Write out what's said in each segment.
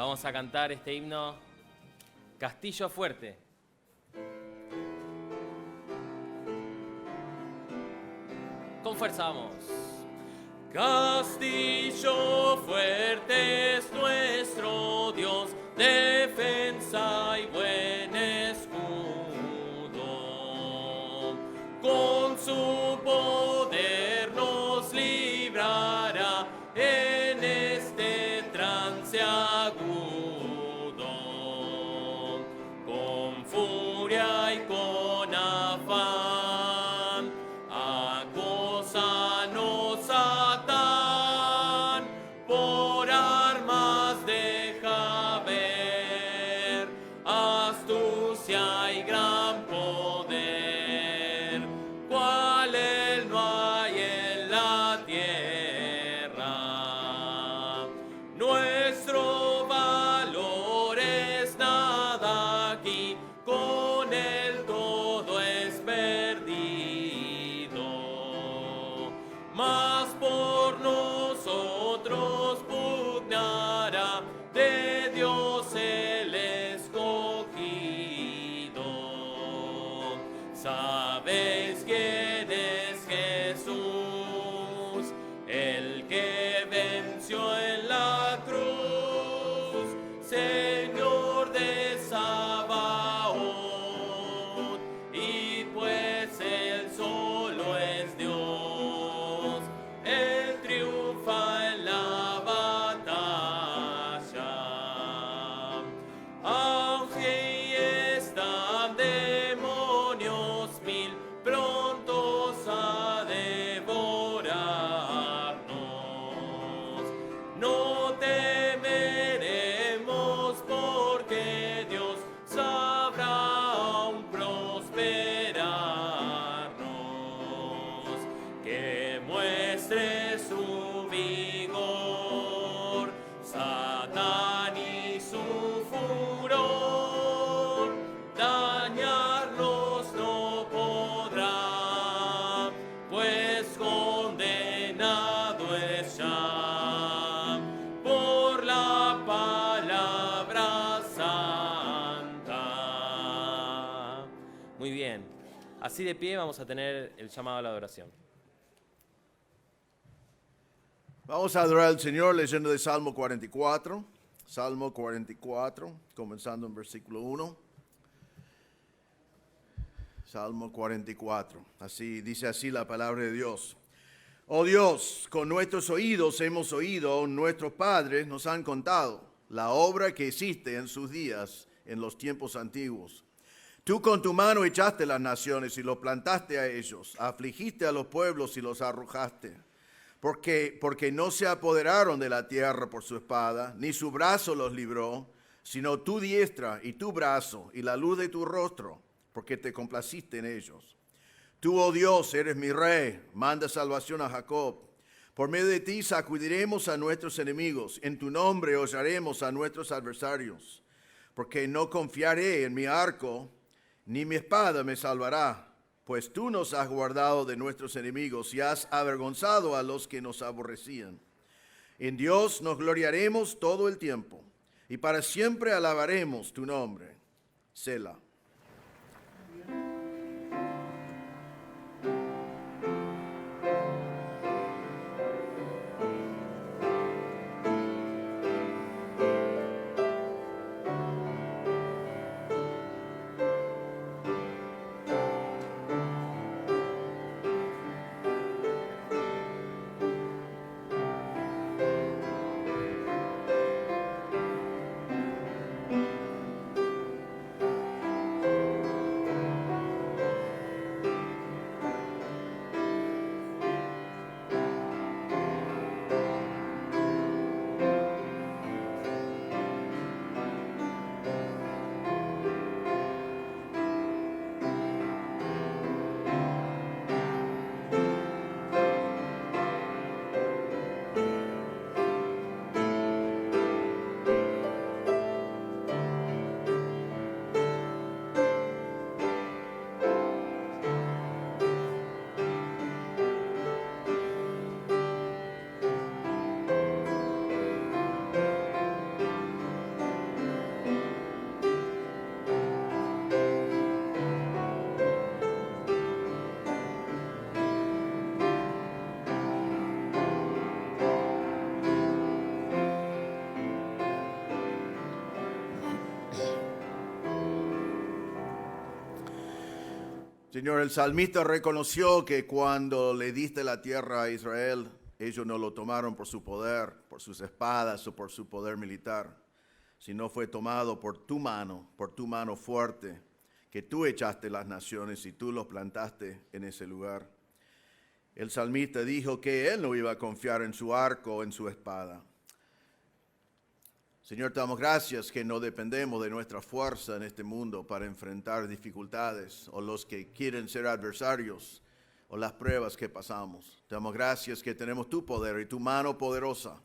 Vamos a cantar este himno Castillo Fuerte. Con fuerza vamos. Castillo fuerte es nuestro Dios, defensa y buen escudo. Con su poder nos librará en este trance agudo. Con furia y con afán, acósanos Satán, por armas deja ver astucia y gran poder, cual él no hay en la tierra. Nuestro valor es nada aquí, con él todo es perdido. Mas por nosotros pugnará de Dios el escogido. ¿Sabéis quién es Jesús? El que venció en la cruz, Señor de Sabaoth, y pues Él solo es Dios, Él triunfa en la batalla. Aunque están demonios mil prontos a devorarnos, no temeremos porque Dios sabrá aún prosperarnos. Que muestre su vigor Satán y su furor, dañarnos no podrá, pues condenado es ya por la palabra santa. Muy bien, así de pie vamos a tener el llamado a la adoración. Vamos a adorar al Señor leyendo de Salmo 44. Salmo 44, comenzando en versículo 1. Salmo 44. Dice así la palabra de Dios. Oh Dios, con nuestros oídos hemos oído, nuestros padres nos han contado la obra que hiciste en sus días, en los tiempos antiguos. Tú con tu mano echaste las naciones y los plantaste a ellos, afligiste a los pueblos y los arrojaste. Porque no se apoderaron de la tierra por su espada, ni su brazo los libró, sino tu diestra y tu brazo y la luz de tu rostro, porque te complaciste en ellos. Tú, oh Dios, eres mi rey, manda salvación a Jacob. Por medio de ti sacudiremos a nuestros enemigos, en tu nombre hollaremos a nuestros adversarios. Porque no confiaré en mi arco, ni mi espada me salvará. Pues tú nos has guardado de nuestros enemigos y has avergonzado a los que nos aborrecían. En Dios nos gloriaremos todo el tiempo, y para siempre alabaremos tu nombre. Selah. Señor, el salmista reconoció que cuando le diste la tierra a Israel, ellos no lo tomaron por su poder, por sus espadas o por su poder militar, sino fue tomado por tu mano fuerte, que tú echaste las naciones y tú los plantaste en ese lugar. El salmista dijo que él no iba a confiar en su arco o en su espada. Señor, te damos gracias que no dependemos de nuestra fuerza en este mundo para enfrentar dificultades o los que quieren ser adversarios o las pruebas que pasamos. Te damos gracias que tenemos tu poder y tu mano poderosa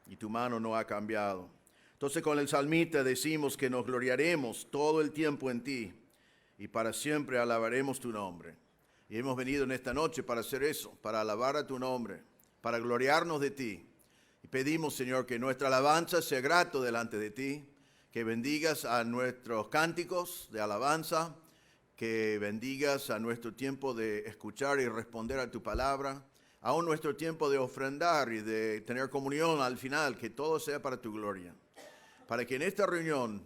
y tu mano no ha cambiado. Entonces con el salmista decimos que nos gloriaremos todo el tiempo en ti y para siempre alabaremos tu nombre. Y hemos venido en esta noche para hacer eso, para alabar a tu nombre, para gloriarnos de ti. Y pedimos, Señor, que nuestra alabanza sea grato delante de ti, que bendigas a nuestros cánticos de alabanza, que bendigas a nuestro tiempo de escuchar y responder a tu palabra, aún nuestro tiempo de ofrendar y de tener comunión al final, que todo sea para tu gloria. Para que en esta reunión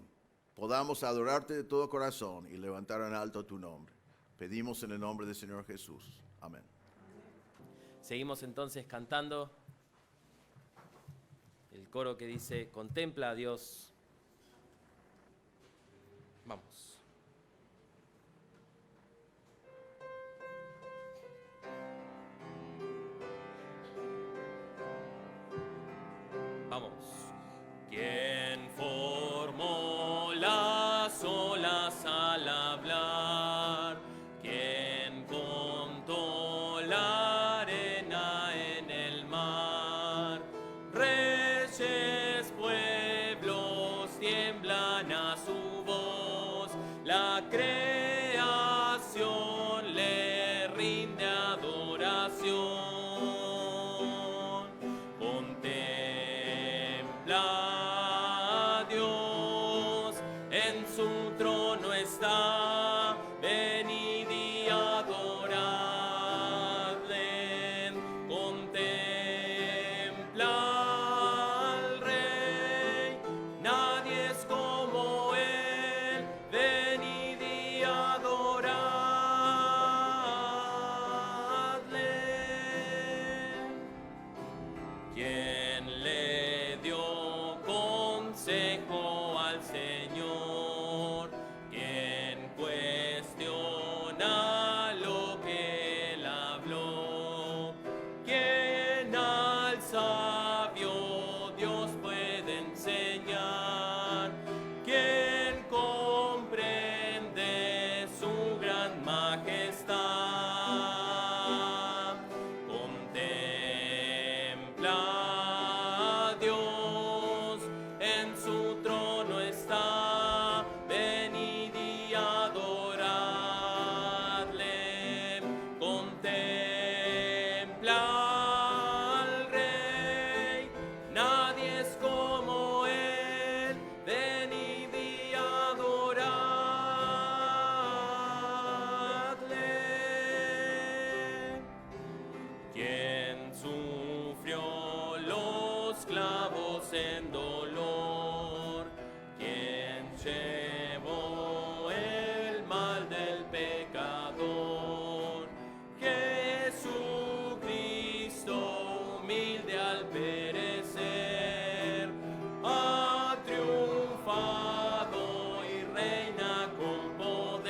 podamos adorarte de todo corazón y levantar en alto tu nombre. Pedimos en el nombre del Señor Jesús. Amén. Seguimos entonces cantando el coro que dice, contempla a Dios. Vamos. Vamos. ¿Quién formó las olas al hablar? ¿Quién contó la arena en el mar? Reyes, pueblos tiemblan a su voz. La creación le rinde adoración. Contempla a Dios, en su trono está, venid y adoradle. Contempla al Rey, nadie es como él, venid y adoradle. ¿Quién le dio consejo al Señor? ¿Quién cuestiona lo que él habló? ¿Quién al sabio Dios puede enseñar? ¿Quién comprende su gran majestad? Contempla a Dios, en su trono está, venid y adoradle. Contempla al Rey, nadie es como él, venid y adoradle. ¿Quién sufrió los clavos en dolor? ¿Quién llevó el mal del pecador? Jesucristo, humilde al perecer, ha triunfado y reina con poder.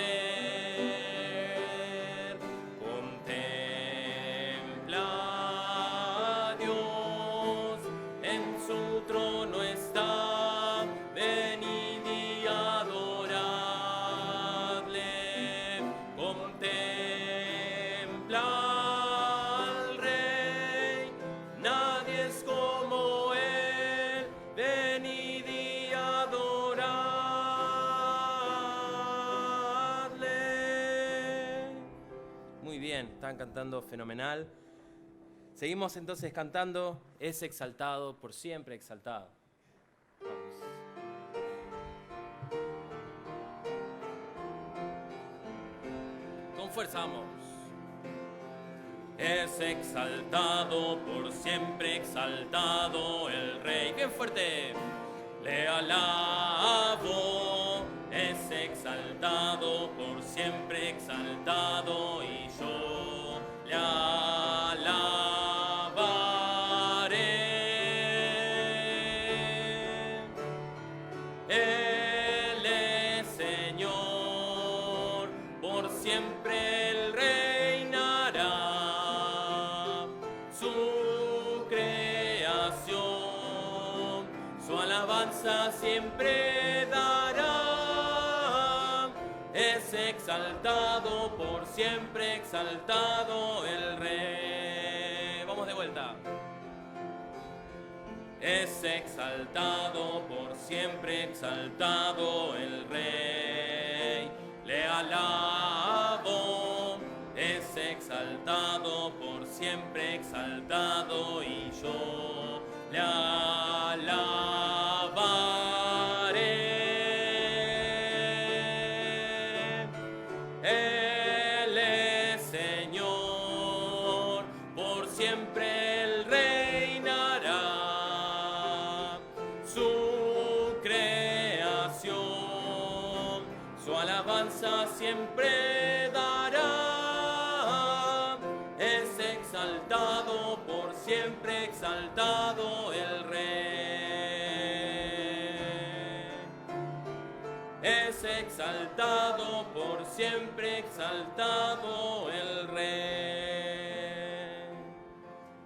Contempla a Dios, en su trono está, venid y adoradle. Contempla al Rey, nadie es como él, venid y adoradle. Muy bien, están cantando fenomenal. Seguimos entonces cantando, es exaltado, por siempre exaltado. Vamos. Con fuerza, vamos. Es exaltado, por siempre exaltado el Rey. Bien fuerte. Le alabo, es exaltado exaltado, por siempre exaltado, y yo le alabaré. Él es Señor, por siempre Él reinará. Su creación, su alabanza siempre dará. Es exaltado, por siempre exaltado el Rey. Vamos de vuelta. Es exaltado, por siempre exaltado el Rey. Le alabo. Es exaltado, por siempre exaltado, y yo le alabaré. Él es Señor, por siempre Él reinará. Su creación, su alabanza siempre dará. Es exaltado, por siempre exaltado el Rey. Es exaltado, por siempre exaltado el Rey.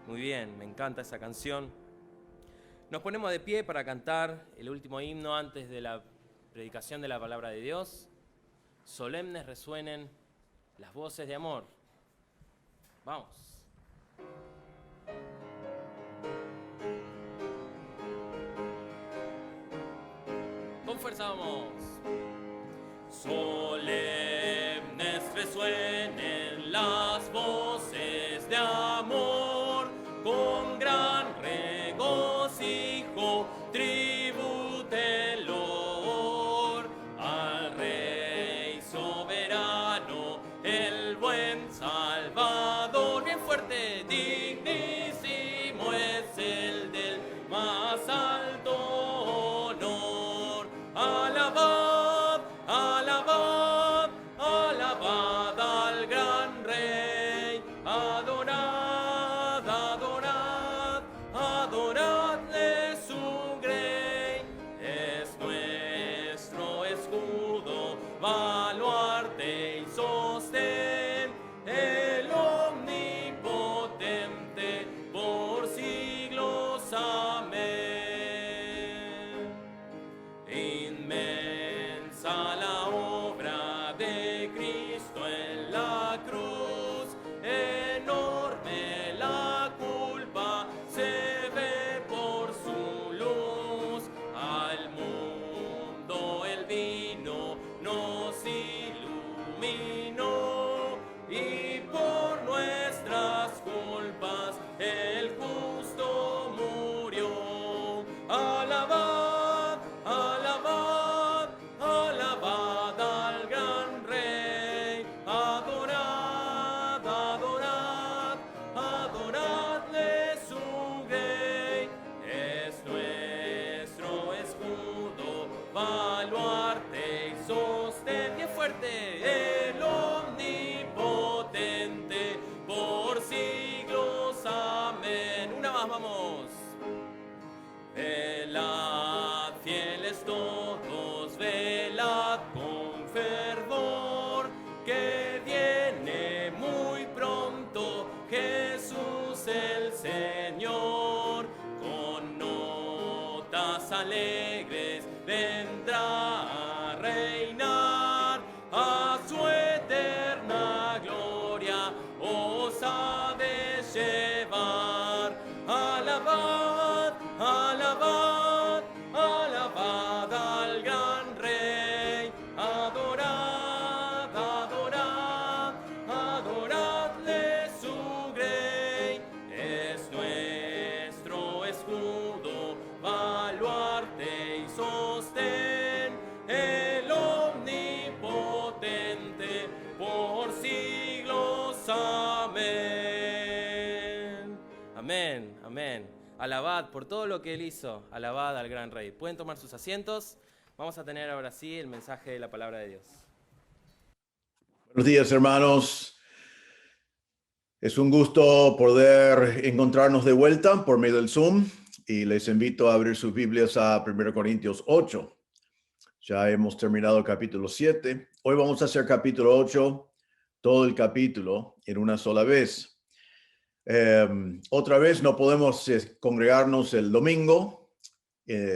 Muy bien, me encanta esa canción. Nos ponemos de pie para cantar el último himno antes de la predicación de la palabra de Dios. Solemnes resuenen las voces de amor. Vamos. Con fuerza vamos. Solemnes resuenen las voces de amor, con gran regocijo tributen loor al Rey soberano, el buen Salvador. Bien fuerte, dignísimo es el del más alto honor. Alabad, alabad, alabad al gran Rey. Adorad, adorad, adoradle su grey. Es nuestro escudo, baluarte y sostén, el omnipotente por siglos. Amén. Inmensa la obra de Cristo en la cruz, enorme la culpa se ve por su luz. Al mundo el vino nos iluminó, y por nuestras culpas el justo murió. Alabad, alabad, alabad al gran Rey. Adorad, adorad, adoradle su grey. Es nuestro escudo, baluarte y sostén. Bien fuerte, el omnipotente por siglos. Amén. Una más, vamos. Velad, fieles todos, velad con fervor, que viene muy pronto Jesús el Señor. Con notas alegres vendrá a reinar, a su eterna gloria os ha de llevar. Alabad, alabad, alabad al gran Rey. Adorad, adorad, adoradle su grey. Es nuestro escudo, baluarte y sostén, el omnipotente por siglos. Amén. Amén, amén. Alabad por todo lo que Él hizo, alabad al gran Rey. Pueden tomar sus asientos. Vamos a tener ahora sí el mensaje de la palabra de Dios. Buenos días, hermanos. Es un gusto poder encontrarnos de vuelta por medio del Zoom y les invito a abrir sus Biblias a 1 Corintios 8. Ya hemos terminado el capítulo 7. Hoy vamos a hacer capítulo 8, todo el capítulo en una sola vez. Otra vez no podemos congregarnos el domingo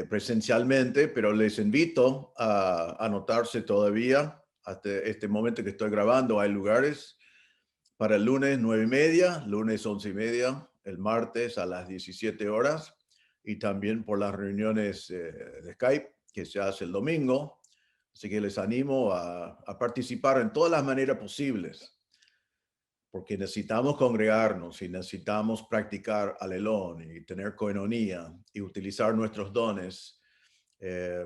presencialmente, pero les invito a anotarse todavía. Hasta este momento que estoy grabando hay lugares para el lunes 9:30, lunes 11:30, el martes a las 17 horas y también por las reuniones de Skype que se hace el domingo. Así que les animo a participar en todas las maneras posibles, porque necesitamos congregarnos y necesitamos practicar alelón y tener coinonía y utilizar nuestros dones. Eh,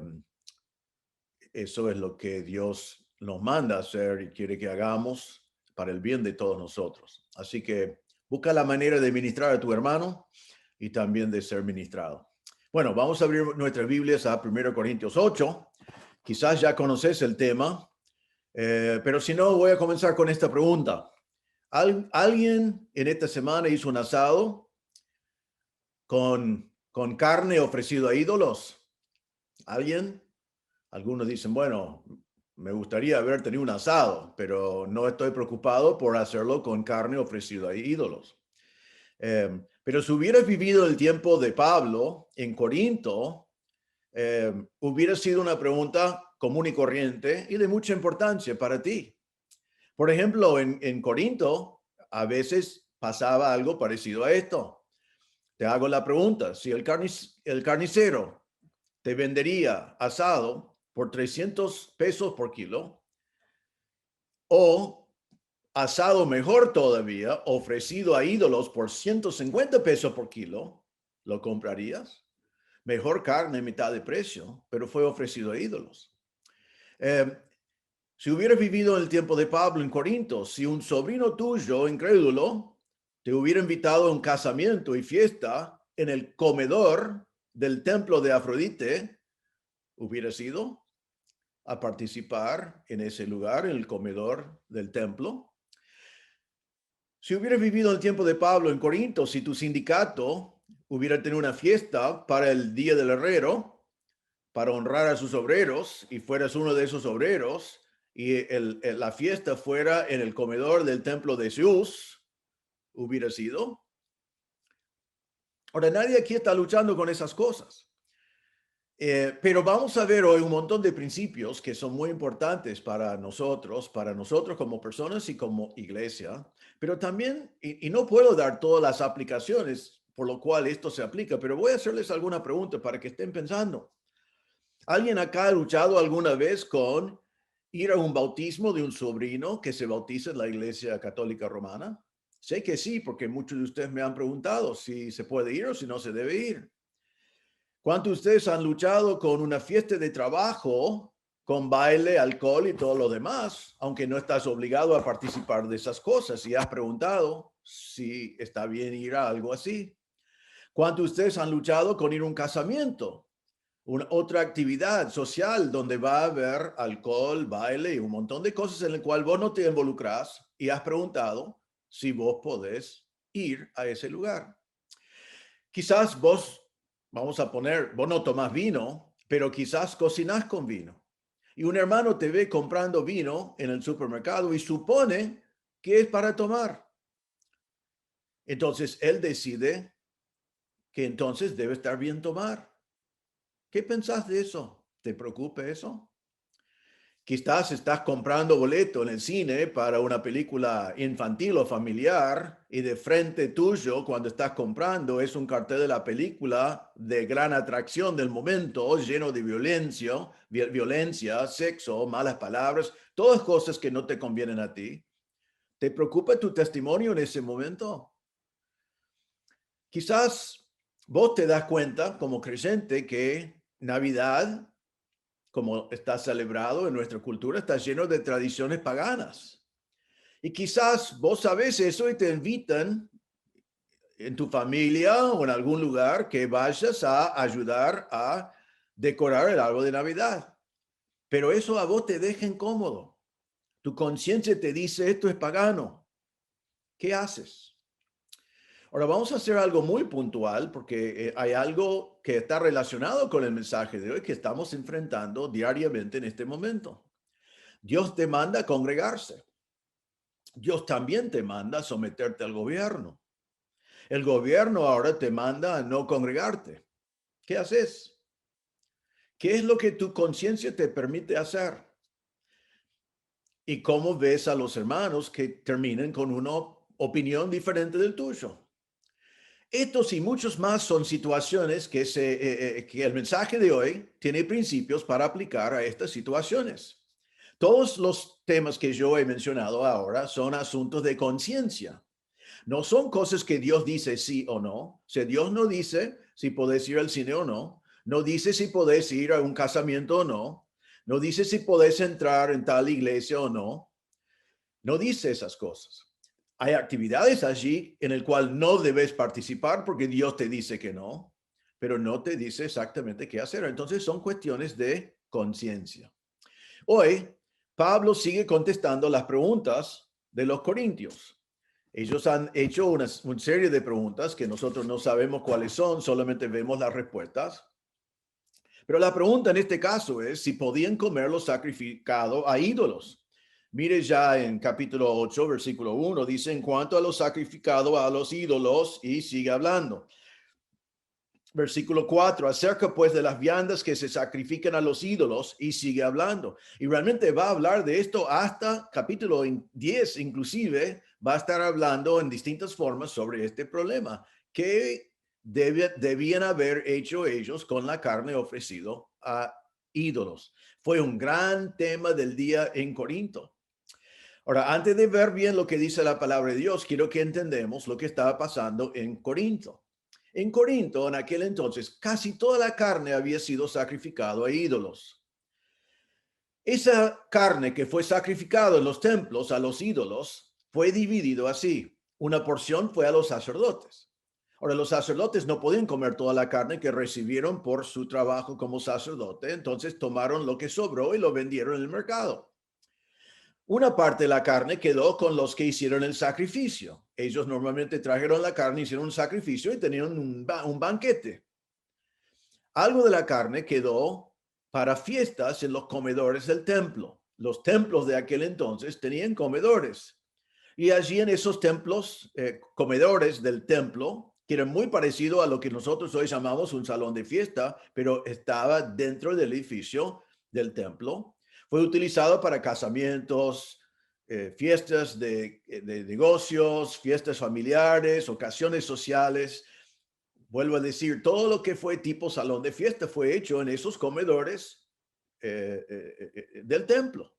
Eso es lo que Dios nos manda a hacer y quiere que hagamos para el bien de todos nosotros. Así que busca la manera de ministrar a tu hermano y también de ser ministrado. Bueno, vamos a abrir nuestras Biblias a 1 Corintios 8. Quizás ya conoces el tema, pero si no, voy a comenzar con esta pregunta. ¿Alguien en esta semana hizo un asado con carne ofrecido a ídolos? ¿Alguien? Algunos dicen, bueno, me gustaría haber tenido un asado, pero no estoy preocupado por hacerlo con carne ofrecida a ídolos. Pero si hubieras vivido el tiempo de Pablo en Corinto, hubiera sido una pregunta común y corriente y de mucha importancia para ti. Por ejemplo, en Corinto, a veces pasaba algo parecido a esto. Te hago la pregunta, si el carnicero te vendería asado por 300 pesos por kilo o asado mejor todavía, ofrecido a ídolos por 150 pesos por kilo, ¿lo comprarías? Mejor carne, mitad de precio, pero fue ofrecido a ídolos. Si hubieras vivido en el tiempo de Pablo en Corinto, si un sobrino tuyo, incrédulo, te hubiera invitado a un casamiento y fiesta en el comedor del templo de Afrodite, ¿hubieras ido a participar en ese lugar, en el comedor del templo? Si hubieras vivido el tiempo de Pablo en Corinto, si tu sindicato hubiera tenido una fiesta para el Día del Herrero, para honrar a sus obreros, y fueras uno de esos obreros, y la fiesta fuera en el comedor del templo de Zeus, ¿hubieras ido? Ahora, nadie aquí está luchando con esas cosas. Pero vamos a ver hoy un montón de principios que son muy importantes para nosotros como personas y como iglesia, pero también, y no puedo dar todas las aplicaciones por lo cual esto se aplica, pero voy a hacerles alguna pregunta para que estén pensando. ¿Alguien acá ha luchado alguna vez con ir a un bautismo de un sobrino que se bautiza en la Iglesia Católica Romana? Sé que sí, porque muchos de ustedes me han preguntado si se puede ir o si no se debe ir. ¿Cuántos de ustedes han luchado con una fiesta de trabajo, con baile, alcohol y todo lo demás, aunque no estás obligado a participar de esas cosas y has preguntado si está bien ir a algo así? ¿Cuántos de ustedes han luchado con ir a un casamiento, una otra actividad social donde va a haber alcohol, baile y un montón de cosas en el cual vos no te involucras y has preguntado si vos podés ir a ese lugar? Quizás vos, vos no tomás vino, pero quizás cocinás con vino. Y un hermano te ve comprando vino en el supermercado y supone que es para tomar. Entonces él decide que entonces debe estar bien tomar. ¿Qué pensás de eso? ¿Te preocupa eso? Quizás estás comprando boleto en el cine para una película infantil o familiar y de frente tuyo, cuando estás comprando, es un cartel de la película de gran atracción del momento, lleno de violencia, sexo, malas palabras, todas cosas que no te convienen a ti. ¿Te preocupa tu testimonio en ese momento? Quizás vos te das cuenta como creyente que Navidad, como está celebrado en nuestra cultura, está lleno de tradiciones paganas. Y quizás vos sabés eso y te invitan en tu familia o en algún lugar que vayas a ayudar a decorar el árbol de Navidad. Pero eso a vos te deja incómodo. Tu conciencia te dice esto es pagano. ¿Qué haces? Ahora vamos a hacer algo muy puntual porque hay algo que está relacionado con el mensaje de hoy que estamos enfrentando diariamente en este momento. Dios te manda a congregarse. Dios también te manda a someterte al gobierno. El gobierno ahora te manda a no congregarte. ¿Qué haces? ¿Qué es lo que tu conciencia te permite hacer? ¿Y cómo ves a los hermanos que terminan con una opinión diferente del tuyo? Estos y muchos más son situaciones que el mensaje de hoy tiene principios para aplicar a estas situaciones. Todos los temas que yo he mencionado ahora son asuntos de conciencia. No son cosas que Dios dice sí o no. O sea, Dios no dice si podés ir al cine o no. No dice si podés ir a un casamiento o no. No dice si podés entrar en tal iglesia o no. No dice esas cosas. Hay actividades allí en el cual no debes participar porque Dios te dice que no, pero no te dice exactamente qué hacer. Entonces son cuestiones de conciencia. Hoy, Pablo sigue contestando las preguntas de los corintios. Ellos han hecho una serie de preguntas que nosotros no sabemos cuáles son, solamente vemos las respuestas. Pero la pregunta en este caso es si podían comer lo sacrificado a ídolos. Mire ya en capítulo 8, versículo 1, dice en cuanto a lo sacrificado a los ídolos y sigue hablando. Versículo 4, acerca pues de las viandas que se sacrifican a los ídolos y sigue hablando. Y realmente va a hablar de esto hasta capítulo 10, inclusive va a estar hablando en distintas formas sobre este problema. ¿Qué debían haber hecho ellos con la carne ofrecido a ídolos? Fue un gran tema del día en Corinto. Ahora, antes de ver bien lo que dice la palabra de Dios, quiero que entendamos lo que estaba pasando en Corinto. En Corinto, en aquel entonces, casi toda la carne había sido sacrificado a ídolos. Esa carne que fue sacrificada en los templos a los ídolos fue dividido así. Una porción fue a los sacerdotes. Ahora, los sacerdotes no podían comer toda la carne que recibieron por su trabajo como sacerdote, entonces tomaron lo que sobró y lo vendieron en el mercado. Una parte de la carne quedó con los que hicieron el sacrificio. Ellos normalmente trajeron la carne, hicieron un sacrificio y tenían un banquete. Algo de la carne quedó para fiestas en los comedores del templo. Los templos de aquel entonces tenían comedores. Y allí en esos templos, comedores del templo, que eran muy parecido a lo que nosotros hoy llamamos un salón de fiesta, pero estaba dentro del edificio del templo. Fue utilizado para casamientos, fiestas de negocios, fiestas familiares, ocasiones sociales. Vuelvo a decir, todo lo que fue tipo salón de fiesta fue hecho en esos comedores del templo.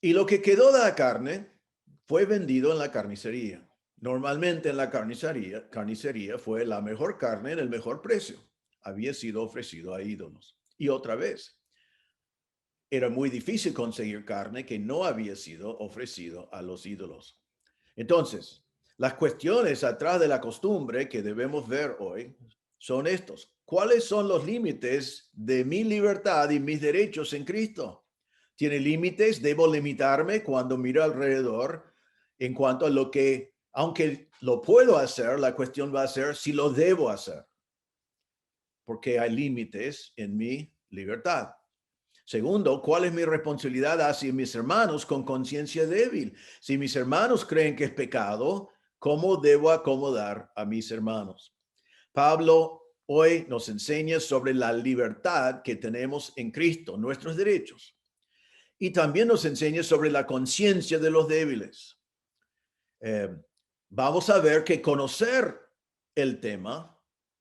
Y lo que quedó de la carne fue vendido en la carnicería. Normalmente en la carnicería fue la mejor carne en el mejor precio. Había sido ofrecido a ídolos. Y otra vez, era muy difícil conseguir carne que no había sido ofrecido a los ídolos. Entonces, las cuestiones atrás de la costumbre que debemos ver hoy son estos. ¿Cuáles son los límites de mi libertad y mis derechos en Cristo? ¿Tiene límites? ¿Debo limitarme cuando miro alrededor en cuanto a lo que, aunque lo puedo hacer, la cuestión va a ser si lo debo hacer? Porque hay límites en mi libertad. Segundo, ¿cuál es mi responsabilidad hacia mis hermanos con conciencia débil? Si mis hermanos creen que es pecado, ¿cómo debo acomodar a mis hermanos? Pablo hoy nos enseña sobre la libertad que tenemos en Cristo, nuestros derechos. Y también nos enseña sobre la conciencia de los débiles. Vamos a ver que conocer el tema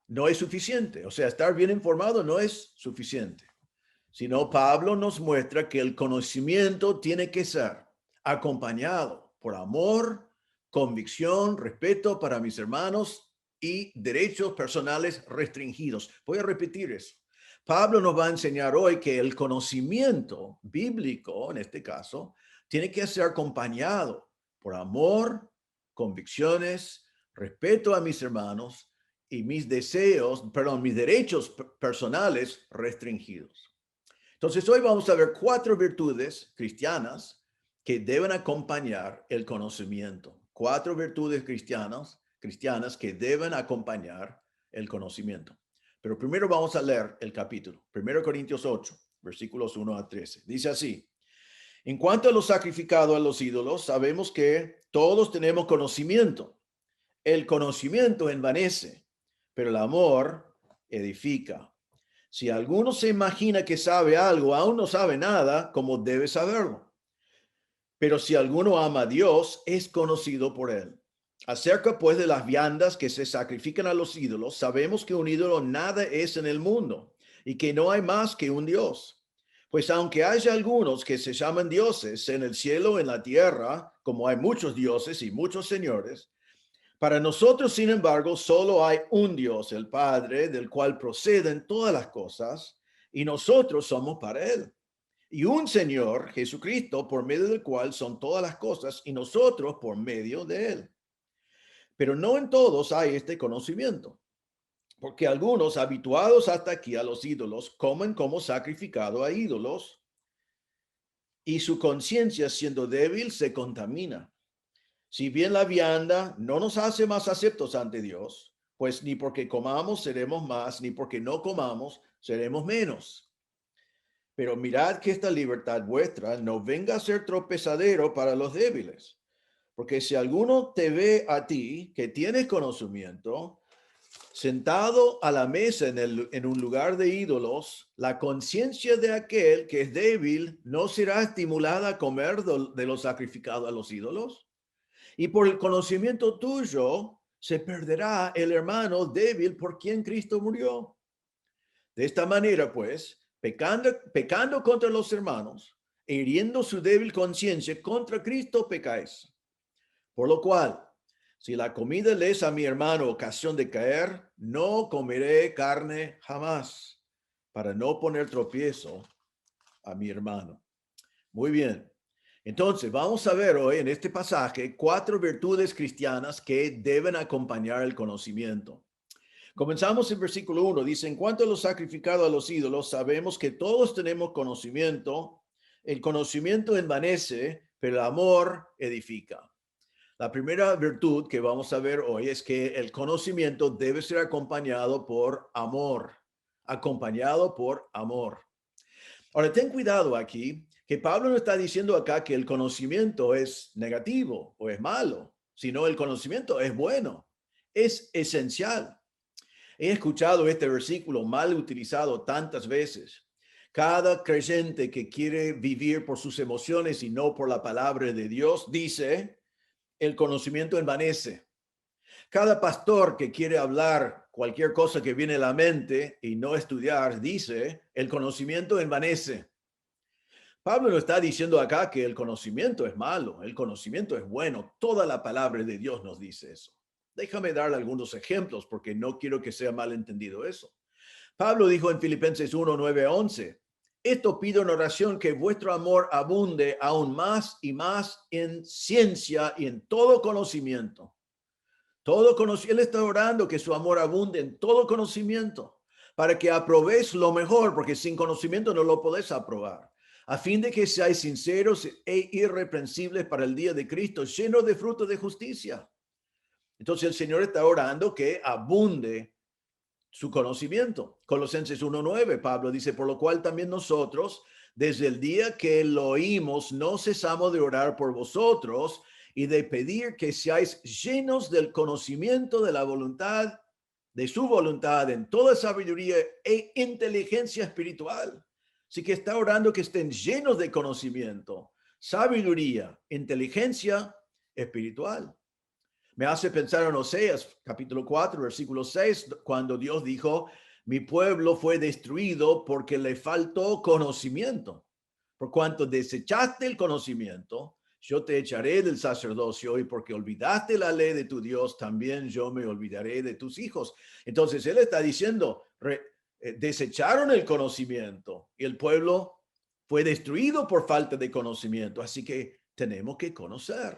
no es suficiente. O sea, estar bien informado no es suficiente. Sino Pablo nos muestra que el conocimiento tiene que ser acompañado por amor, convicción, respeto para mis hermanos y derechos personales restringidos. Voy a repetir eso. Pablo nos va a enseñar hoy que el conocimiento bíblico, en este caso, tiene que ser acompañado por amor, convicciones, respeto a mis hermanos y mis derechos personales restringidos. Entonces hoy vamos a ver 4 virtudes cristianas que deben acompañar el conocimiento. 4 virtudes cristianas que deben acompañar el conocimiento. Pero primero vamos a leer el capítulo. 1 Corintios 8, versículos 1 a 13. Dice así: en cuanto a lo sacrificado a los ídolos, sabemos que todos tenemos conocimiento. El conocimiento envanece, pero el amor edifica. Si alguno se imagina que sabe algo, aún no sabe nada como debe saberlo. Pero si alguno ama a Dios, es conocido por él. Acerca pues de las viandas que se sacrifican a los ídolos, sabemos que un ídolo nada es en el mundo y que no hay más que un Dios. Pues aunque haya algunos que se llaman dioses en el cielo, en la tierra, como hay muchos dioses y muchos señores, para nosotros, sin embargo, solo hay un Dios, el Padre, del cual proceden todas las cosas, y nosotros somos para él. Y un Señor, Jesucristo, por medio del cual son todas las cosas, y nosotros por medio de él. Pero no en todos hay este conocimiento, porque algunos, habituados hasta aquí a los ídolos, comen como sacrificado a ídolos, y su conciencia, siendo débil, se contamina. Si bien la vianda no nos hace más aceptos ante Dios, pues ni porque comamos seremos más, ni porque no comamos seremos menos. Pero mirad que esta libertad vuestra no venga a ser tropezadero para los débiles. Porque si alguno te ve a ti, que tienes conocimiento, sentado a la mesa en un lugar de ídolos, la conciencia de aquel que es débil no será estimulada a comer de lo sacrificado a los ídolos. Y por el conocimiento tuyo se perderá el hermano débil por quien Cristo murió. De esta manera, pues, pecando contra los hermanos, e hiriendo su débil conciencia, contra Cristo pecáis. Por lo cual, si la comida le es a mi hermano ocasión de caer, no comeré carne jamás, para no poner tropiezo a mi hermano. Muy bien. Entonces, vamos a ver hoy en este pasaje 4 virtudes cristianas que deben acompañar el conocimiento. Comenzamos en versículo 1. Dice: en cuanto a lo sacrificado a los ídolos, sabemos que todos tenemos conocimiento. El conocimiento envanece, pero el amor edifica. La primera virtud que vamos a ver hoy es que el conocimiento debe ser acompañado por amor. Acompañado por amor. Ahora, ten cuidado aquí, que Pablo no está diciendo acá que el conocimiento es negativo o es malo, sino el conocimiento es bueno, es esencial. He escuchado este versículo mal utilizado tantas veces. Cada creyente que quiere vivir por sus emociones y no por la palabra de Dios dice: el conocimiento envanece. Cada pastor que quiere hablar cualquier cosa que viene a la mente y no estudiar dice: el conocimiento envanece. Pablo no está diciendo acá que el conocimiento es malo, el conocimiento es bueno. Toda la palabra de Dios nos dice eso. Déjame darle algunos ejemplos porque no quiero que sea mal entendido eso. Pablo dijo en Filipenses 1, 9 a 11: esto pido en oración, que vuestro amor abunde aún más y más en ciencia y en todo conocimiento. Él está orando que su amor abunde en todo conocimiento, para que aprobéis lo mejor, porque sin conocimiento no lo podéis aprobar, a fin de que seáis sinceros e irreprensibles para el día de Cristo, llenos de fruto de justicia. Entonces el Señor está orando que abunde su conocimiento. Colosenses 1:9, Pablo dice: por lo cual también nosotros, desde el día que lo oímos, no cesamos de orar por vosotros y de pedir que seáis llenos del conocimiento de la voluntad, de su voluntad, en toda sabiduría e inteligencia espiritual. Así que está orando que estén llenos de conocimiento, sabiduría, inteligencia espiritual. Me hace pensar en Oseas, capítulo 4, versículo 6, cuando Dios dijo: mi pueblo fue destruido porque le faltó conocimiento. Por cuanto desechaste el conocimiento, yo te echaré del sacerdocio, y porque olvidaste la ley de tu Dios, también yo me olvidaré de tus hijos. Entonces él está diciendo, desecharon el conocimiento y el pueblo fue destruido por falta de conocimiento. Así que tenemos que conocer.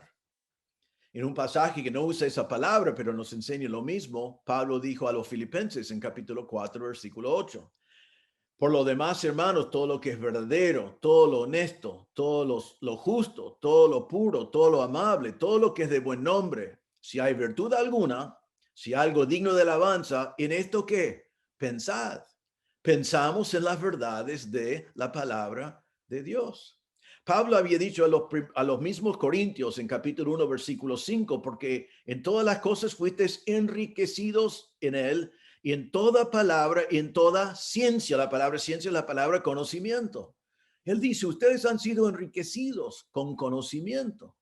En un pasaje que no usa esa palabra, pero nos enseña lo mismo, Pablo dijo a los filipenses en capítulo 4, versículo 8: Por lo demás, hermanos, todo lo que es verdadero, todo lo honesto, lo justo, todo lo puro, todo lo amable, todo lo que es de buen nombre, si hay virtud alguna, si hay algo digno de alabanza, ¿en esto qué? Pensad. Pensamos en las verdades de la palabra de Dios. Pablo había dicho a los mismos corintios en capítulo 1, versículo 5, porque en todas las cosas fuisteis enriquecidos en él, y en toda palabra y en toda ciencia. La palabra ciencia es la palabra conocimiento. Él dice, ustedes han sido enriquecidos con conocimiento.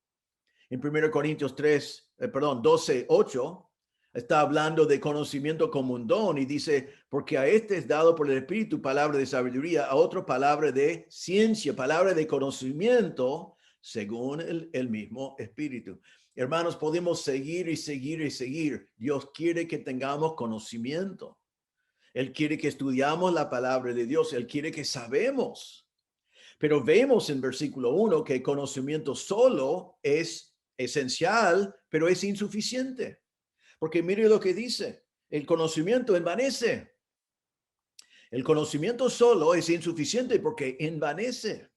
En 1 Corintios 12, 8, está hablando de conocimiento como un don y dice, porque a este es dado por el Espíritu palabra de sabiduría, a otro palabra de ciencia, palabra de conocimiento, según el mismo Espíritu. Hermanos, podemos seguir y seguir y seguir. Dios quiere que tengamos conocimiento. Él quiere que estudiamos la palabra de Dios. Él quiere que sabemos. Pero vemos en versículo 1 que el conocimiento solo es esencial, pero es insuficiente. Porque mire lo que dice, el conocimiento envanece. El conocimiento solo es insuficiente porque envanece.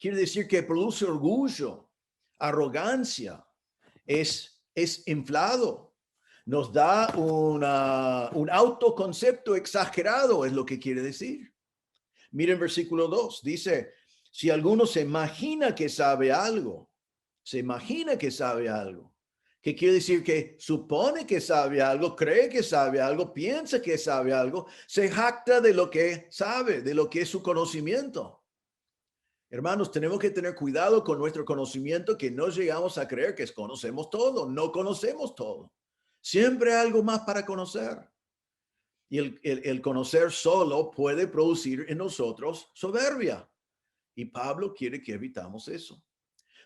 Quiere decir que produce orgullo, arrogancia, es inflado. Nos da un autoconcepto exagerado, es lo que quiere decir. Miren versículo 2, dice, si alguno se imagina que sabe algo, ¿qué quiere decir? Que supone que sabe algo, cree que sabe algo, piensa que sabe algo, se jacta de lo que sabe, de lo que es su conocimiento. Hermanos, tenemos que tener cuidado con nuestro conocimiento, que no llegamos a creer que conocemos todo. No conocemos todo. Siempre hay algo más para conocer. Y el conocer solo puede producir en nosotros soberbia. Y Pablo quiere que evitamos eso.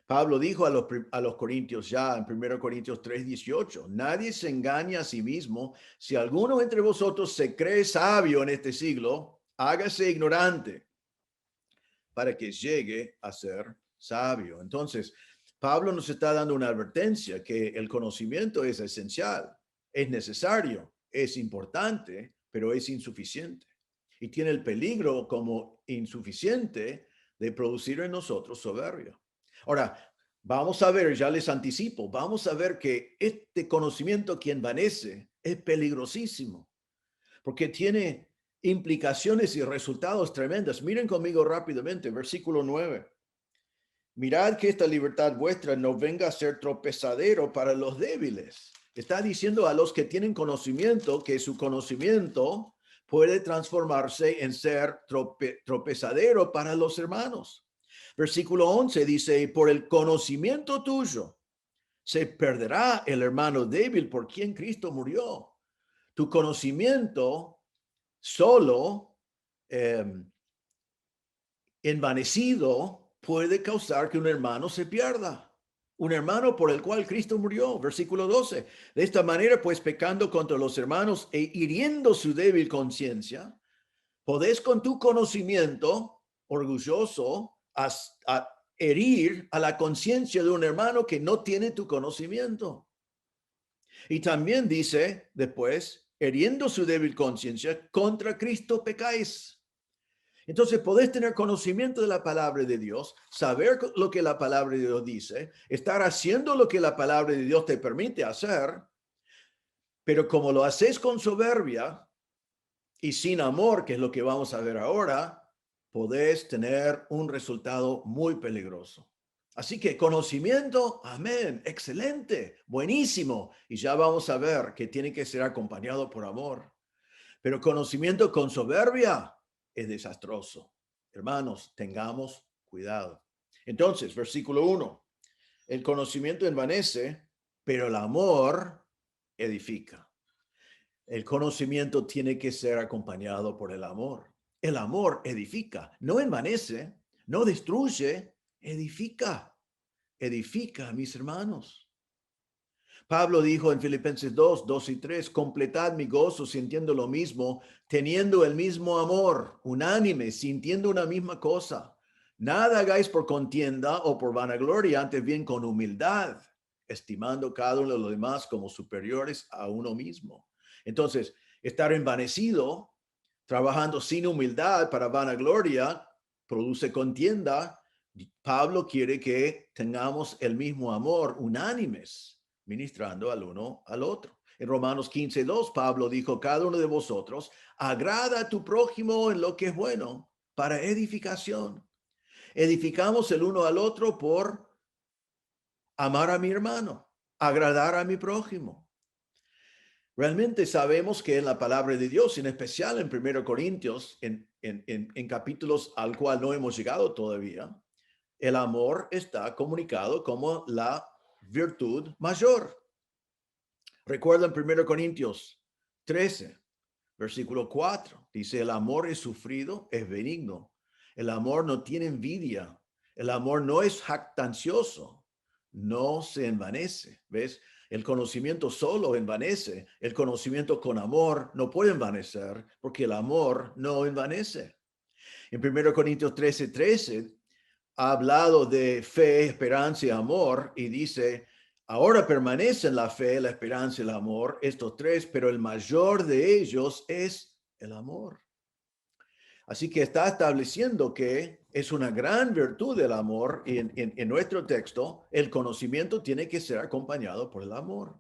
Pablo dijo a los corintios ya en 1 Corintios 3:18, nadie se engaña a sí mismo. Si alguno entre vosotros se cree sabio en este siglo, hágase ignorante para que llegue a ser sabio. Entonces, Pablo nos está dando una advertencia que el conocimiento es esencial, es necesario, es importante, pero es insuficiente. Y tiene el peligro como insuficiente de producir en nosotros soberbia. Ahora, vamos a ver, ya les anticipo, vamos a ver que este conocimiento que envanece es peligrosísimo, porque tiene implicaciones y resultados tremendos. Miren conmigo rápidamente, versículo 9. Mirad que esta libertad vuestra no venga a ser tropezadero para los débiles. Está diciendo a los que tienen conocimiento que su conocimiento puede transformarse en ser tropezadero para los hermanos. Versículo 11 dice, y por el conocimiento tuyo se perderá el hermano débil por quien Cristo murió. Tu conocimiento solo envanecido puede causar que un hermano se pierda. Un hermano por el cual Cristo murió. Versículo 12. De esta manera, pues pecando contra los hermanos e hiriendo su débil conciencia, podés con tu conocimiento orgulloso herir a la conciencia de un hermano que no tiene tu conocimiento. Y también dice después, hiriendo su débil conciencia, contra Cristo pecáis. Entonces, podés tener conocimiento de la palabra de Dios, saber lo que la palabra de Dios dice, estar haciendo lo que la palabra de Dios te permite hacer, pero como lo haces con soberbia y sin amor, que es lo que vamos a ver ahora, podés tener un resultado muy peligroso. Así que conocimiento, amén, excelente, buenísimo. Y ya vamos a ver que tiene que ser acompañado por amor. Pero conocimiento con soberbia es desastroso. Hermanos, tengamos cuidado. Entonces, versículo 1, el conocimiento envanece, pero el amor edifica. El conocimiento tiene que ser acompañado por el amor. El amor edifica, no envanece, no destruye, edifica. Edifica, mis hermanos. Pablo dijo en Filipenses 2 y 3, completad mi gozo sintiendo lo mismo, teniendo el mismo amor, unánime, sintiendo una misma cosa. Nada hagáis por contienda o por vanagloria, antes bien con humildad, estimando cada uno de los demás como superiores a uno mismo. Entonces, estar envanecido trabajando sin humildad para vanagloria, produce contienda. Pablo quiere que tengamos el mismo amor, unánimes, ministrando al uno al otro. En Romanos 15:2, Pablo dijo, cada uno de vosotros agrada a tu prójimo en lo que es bueno, para edificación. Edificamos el uno al otro por amar a mi hermano, agradar a mi prójimo. Realmente sabemos que en la palabra de Dios, en especial en 1 Corintios, en capítulos al cual no hemos llegado todavía, el amor está comunicado como la virtud mayor. Recuerden 1 Corintios 13, versículo 4. Dice, el amor es sufrido, es benigno. El amor no tiene envidia. El amor no es jactancioso. No se envanece. ¿Ves? El conocimiento solo envanece. El conocimiento con amor no puede envanecer porque el amor no envanece. En 1 Corintios 13:13 ha hablado de fe, esperanza y amor y dice, ahora permanecen la fe, la esperanza y el amor, estos tres, pero el mayor de ellos es el amor. Así que está estableciendo que es una gran virtud del amor y en nuestro texto el conocimiento tiene que ser acompañado por el amor.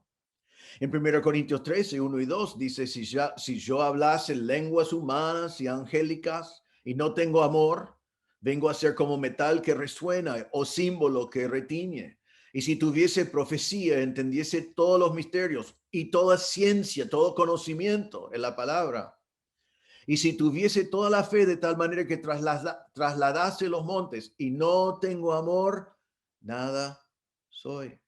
En 1 Corintios 13:1 y 2 dice, si yo hablase lenguas humanas y angélicas y no tengo amor, vengo a ser como metal que resuena o símbolo que retiñe. Y si tuviese profecía, entendiese todos los misterios y toda ciencia, todo conocimiento en la palabra. Y si tuviese toda la fe de tal manera que trasladase los montes y no tengo amor, nada soy.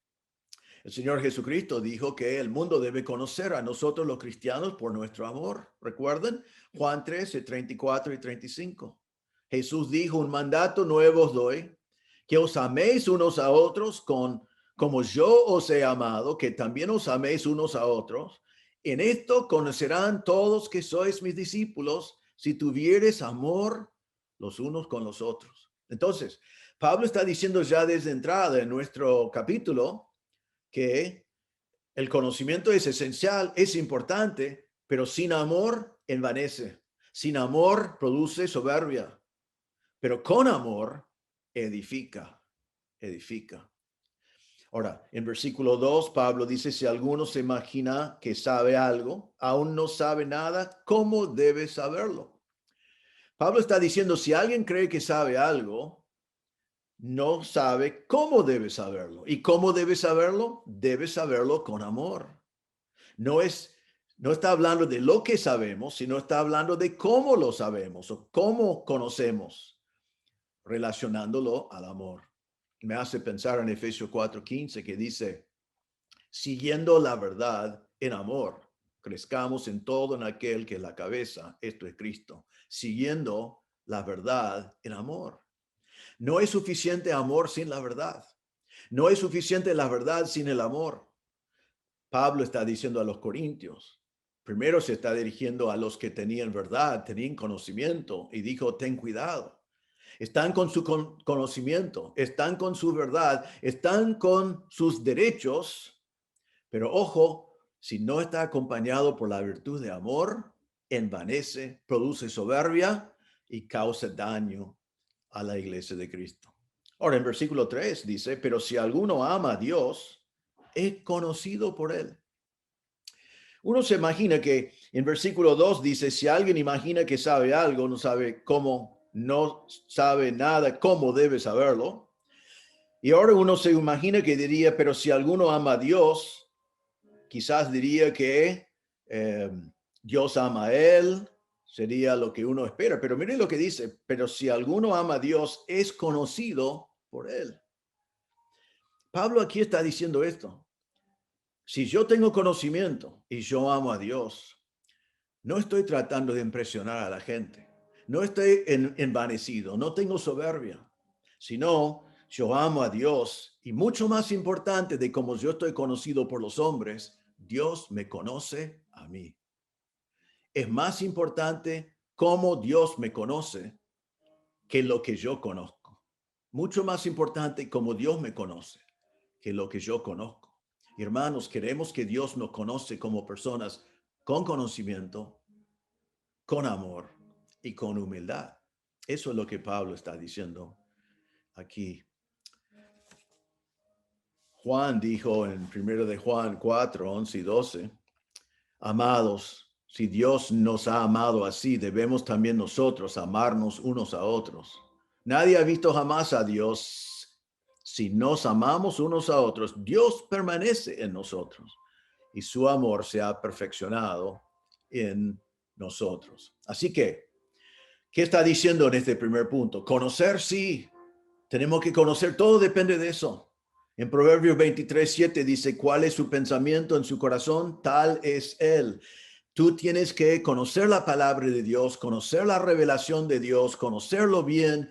El Señor Jesucristo dijo que el mundo debe conocer a nosotros los cristianos por nuestro amor. ¿Recuerdan? Juan 13:34 y 35. Jesús dijo, un mandato nuevo os doy, que os améis unos a otros como yo os he amado, que también os améis unos a otros. En esto conocerán todos que sois mis discípulos, si tuvieres amor los unos con los otros. Entonces, Pablo está diciendo ya desde entrada en nuestro capítulo, que el conocimiento es esencial, es importante, pero sin amor envanece. Sin amor produce soberbia, pero con amor edifica, edifica. Ahora, en versículo 2, Pablo dice, si alguno se imagina que sabe algo, aún no sabe nada, ¿cómo debe saberlo? Pablo está diciendo, si alguien cree que sabe algo, no sabe cómo debe saberlo. ¿Y cómo debe saberlo? Debe saberlo con amor. No está hablando de lo que sabemos, sino está hablando de cómo lo sabemos o cómo conocemos, relacionándolo al amor. Me hace pensar en Efesios 4:15 que dice, siguiendo la verdad en amor, crezcamos en todo en aquel que es la cabeza, esto es Cristo, siguiendo la verdad en amor. No es suficiente amor sin la verdad. No es suficiente la verdad sin el amor. Pablo está diciendo a los corintios, primero se está dirigiendo a los que tenían verdad, tenían conocimiento, y dijo, ten cuidado. Están con su conocimiento, están con su verdad, están con sus derechos, pero ojo, si no está acompañado por la virtud de amor, envanece, produce soberbia y causa daño a la iglesia de Cristo. Ahora, en versículo 3 dice, pero si alguno ama a Dios, es conocido por él. Uno se imagina que en versículo 2 dice, si alguien imagina que sabe algo, no sabe cómo, no sabe nada, cómo debe saberlo. Y ahora uno se imagina que diría, pero si alguno ama a Dios, quizás diría que Dios ama a él, sería lo que uno espera. Pero mire lo que dice, pero si alguno ama a Dios, es conocido por él. Pablo aquí está diciendo esto. Si yo tengo conocimiento y yo amo a Dios, no estoy tratando de impresionar a la gente. No estoy envanecido, no tengo soberbia, sino yo amo a Dios y mucho más importante de cómo yo estoy conocido por los hombres, Dios me conoce a mí. Es más importante cómo Dios me conoce que lo que yo conozco. Mucho más importante cómo Dios me conoce que lo que yo conozco. Hermanos, queremos que Dios nos conoce como personas con conocimiento, con amor y con humildad. Eso es lo que Pablo está diciendo aquí. Juan dijo en 1 de Juan 4, 11 y 12, amados, si Dios nos ha amado así, debemos también nosotros amarnos unos a otros. Nadie ha visto jamás a Dios. Si nos amamos unos a otros, Dios permanece en nosotros y su amor se ha perfeccionado en nosotros. Así que, ¿qué está diciendo en este primer punto? Conocer, sí. Tenemos que conocer, todo depende de eso. En Proverbios 23:7 dice, ¿cuál es su pensamiento en su corazón? Tal es él. Tú tienes que conocer la palabra de Dios, conocer la revelación de Dios, conocerlo bien,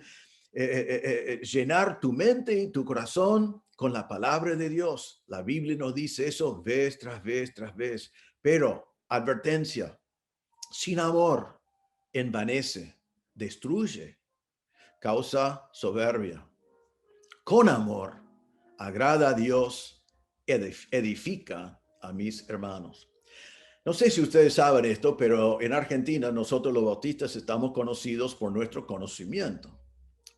llenar tu mente y tu corazón con la palabra de Dios. La Biblia nos dice eso vez tras vez tras vez. Pero, advertencia, sin amor envanece, destruye, causa soberbia. Con amor agrada a Dios, edifica a mis hermanos. No sé si ustedes saben esto, pero en Argentina nosotros los bautistas estamos conocidos por nuestro conocimiento,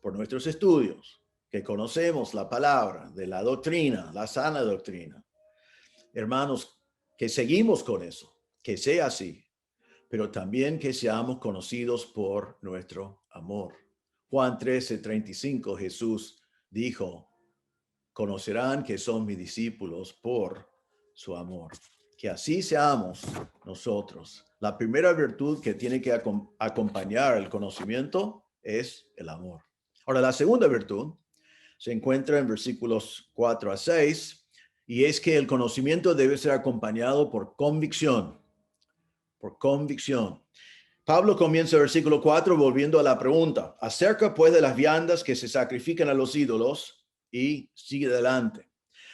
por nuestros estudios, que conocemos la palabra de la doctrina, la sana doctrina. Hermanos, que seguimos con eso, que sea así, pero también que seamos conocidos por nuestro amor. Juan 13:35, Jesús dijo, conocerán que son mis discípulos por su amor. Que así seamos nosotros. La primera virtud que tiene que acompañar el conocimiento es el amor. Ahora, la segunda virtud se encuentra en versículos 4 a 6, y es que el conocimiento debe ser acompañado por convicción. Por convicción. Pablo comienza el versículo 4 volviendo a la pregunta, acerca pues de las viandas que se sacrifican a los ídolos, y sigue adelante.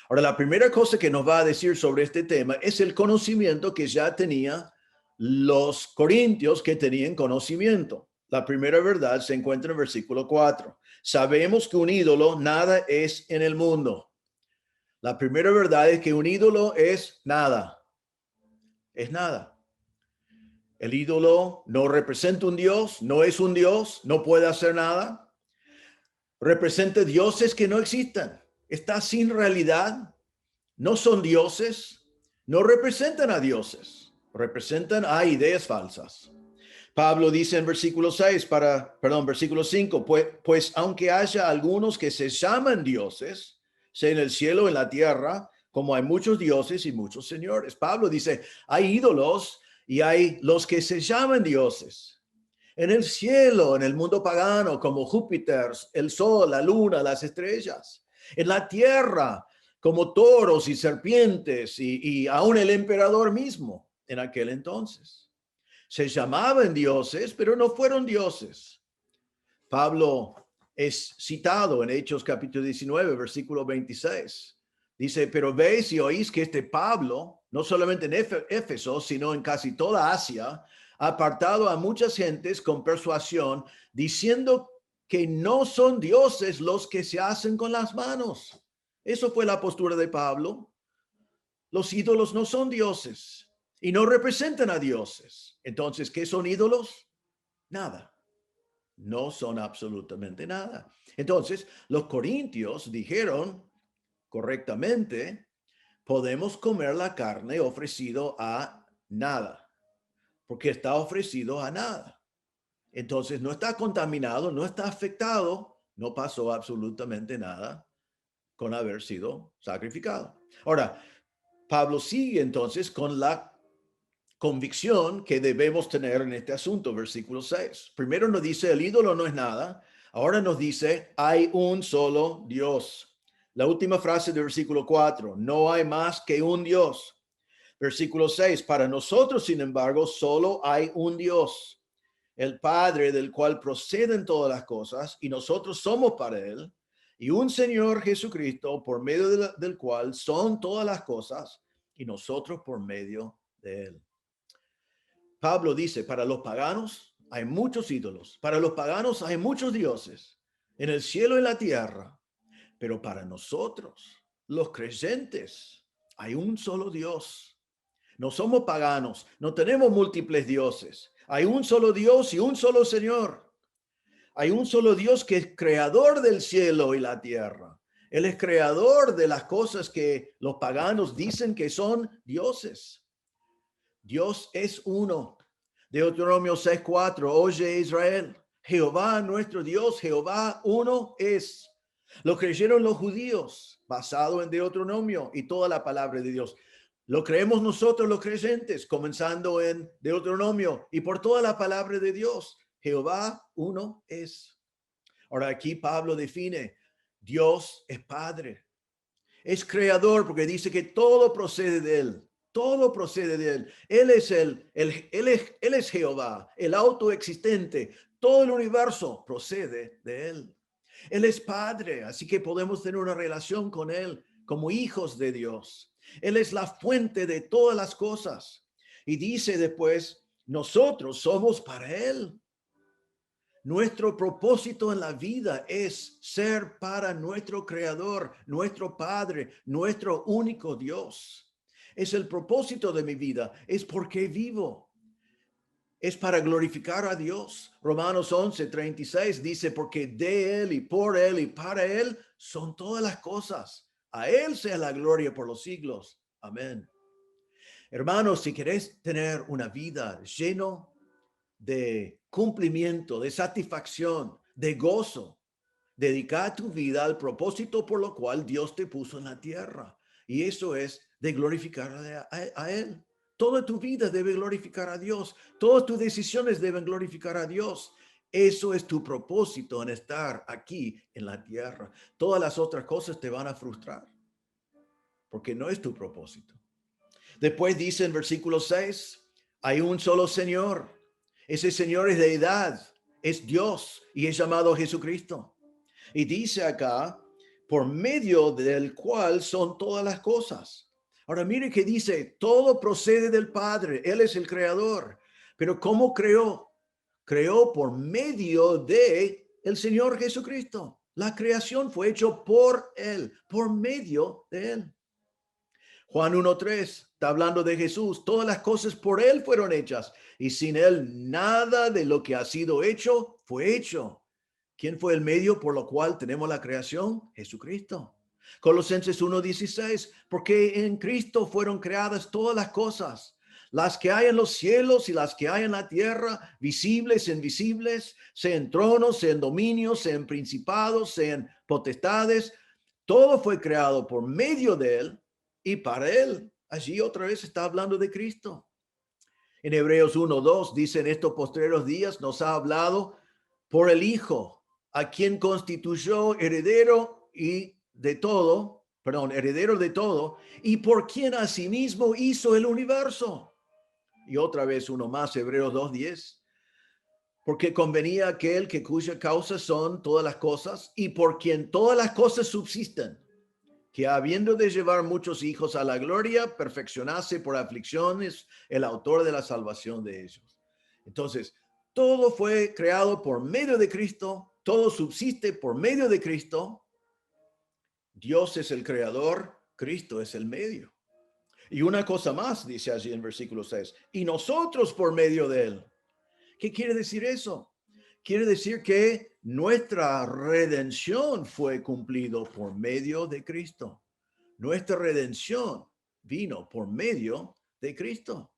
Ahora, la primera cosa que nos va a decir sobre este tema es el conocimiento que ya tenía los corintios, que tenían conocimiento. La primera verdad se encuentra en el versículo 4. Sabemos que un ídolo nada es en el mundo. La primera verdad es que un ídolo es nada. Es nada. El ídolo no representa un Dios, no es un Dios, no puede hacer nada. Representa dioses que no existen. Está sin realidad. No son dioses. No representan a dioses. Representan a ideas falsas. Pablo dice en versículo 5, pues aunque haya algunos que se llaman dioses, sea en el cielo o en la tierra, como hay muchos dioses y muchos señores. Pablo dice, hay ídolos y hay los que se llaman dioses. En el cielo, en el mundo pagano, como Júpiter, el sol, la luna, las estrellas. En la tierra, como toros y serpientes y aún el emperador mismo en aquel entonces. Se llamaban dioses, pero no fueron dioses. Pablo es citado en Hechos capítulo 19, versículo 26. Dice, pero veis y oís que este Pablo, no solamente en Éfeso, sino en casi toda Asia, ha apartado a muchas gentes con persuasión, diciendo que no son dioses los que se hacen con las manos. Eso fue la postura de Pablo. Los ídolos no son dioses y no representan a dioses. Entonces, ¿qué son ídolos? Nada. No son absolutamente nada. Entonces, los corintios dijeron correctamente, podemos comer la carne ofrecido a nada, porque está ofrecido a nada. Entonces, no está contaminado, no está afectado, no pasó absolutamente nada con haber sido sacrificado. Ahora, Pablo sigue entonces con la convicción que debemos tener en este asunto, versículo 6. Primero nos dice, el ídolo no es nada. Ahora nos dice, hay un solo Dios. La última frase del versículo 4, no hay más que un Dios. Versículo 6, para nosotros, sin embargo, solo hay un Dios, el Padre del cual proceden todas las cosas, y nosotros somos para él, y un Señor Jesucristo, por medio del cual son todas las cosas, y nosotros por medio de él. Pablo dice, para los paganos hay muchos ídolos, para los paganos hay muchos dioses, en el cielo y en la tierra, pero para nosotros, los creyentes, hay un solo Dios. No somos paganos, no tenemos múltiples dioses. Hay un solo Dios y un solo Señor. Hay un solo Dios que es creador del cielo y la tierra. Él es creador de las cosas que los paganos dicen que son dioses. Dios es uno. Deuteronomio 6:4, oye Israel, Jehová nuestro Dios, Jehová uno es. Lo creyeron los judíos, basado en Deuteronomio y toda la palabra de Dios. Lo creemos nosotros los creyentes, comenzando en Deuteronomio y por toda la palabra de Dios. Jehová uno es. Ahora aquí Pablo define, Dios es Padre. Es creador porque dice que todo procede de él. Todo procede de él. Él es Jehová, el autoexistente. Todo el universo procede de él. Él es Padre, así que podemos tener una relación con él como hijos de Dios. Él es la fuente de todas las cosas. Y dice después, nosotros somos para él. Nuestro propósito en la vida es ser para nuestro Creador, nuestro Padre, nuestro único Dios. Es el propósito de mi vida, es porque vivo. Es para glorificar a Dios. Romanos 11:36 dice, porque de Él y por Él y para Él son todas las cosas. A Él sea la gloria por los siglos. Amén. Hermanos, si querés tener una vida llena de cumplimiento, de satisfacción, de gozo, dedica tu vida al propósito por lo cual Dios te puso en la tierra. Y eso es de glorificar a Él. Toda tu vida debe glorificar a Dios. Todas tus decisiones deben glorificar a Dios. Eso es tu propósito en estar aquí en la tierra. Todas las otras cosas te van a frustrar porque no es tu propósito. Después dice en versículo 6, hay un solo Señor. Ese Señor es deidad, es Dios y es llamado Jesucristo. Y dice acá, por medio del cual son todas las cosas. Ahora mire que dice, todo procede del Padre, Él es el creador. Pero ¿cómo creó? Creó por medio de el Señor Jesucristo. La creación fue hecho por Él, por medio de Él. Juan 1:3 está hablando de Jesús. Todas las cosas por Él fueron hechas y sin Él nada de lo que ha sido hecho fue hecho. ¿Quién fue el medio por lo cual tenemos la creación? Jesucristo. Colosenses 1:16, porque en Cristo fueron creadas todas las cosas, las que hay en los cielos y las que hay en la tierra, visibles e invisibles, sean tronos, sean dominios, sean principados, sean potestades. Todo fue creado por medio de Él y para Él. Allí otra vez está hablando de Cristo. En Hebreos 1:2 dice, en estos postreros días nos ha hablado por el Hijo, a quien constituyó heredero heredero de todo, y por quien asimismo hizo el universo. Y otra vez uno más, Hebreos 2:10, porque convenía aquel que cuya causa son todas las cosas, y por quien todas las cosas subsisten, que habiendo de llevar muchos hijos a la gloria, perfeccionase por aflicciones el autor de la salvación de ellos. Entonces, todo fue creado por medio de Cristo, todo subsiste por medio de Cristo. Dios es el creador, Cristo es el medio. Y una cosa más, dice allí en versículo 6, y nosotros por medio de Él. ¿Qué quiere decir eso? Quiere decir que nuestra redención fue cumplido por medio de Cristo. Nuestra redención vino por medio de Cristo.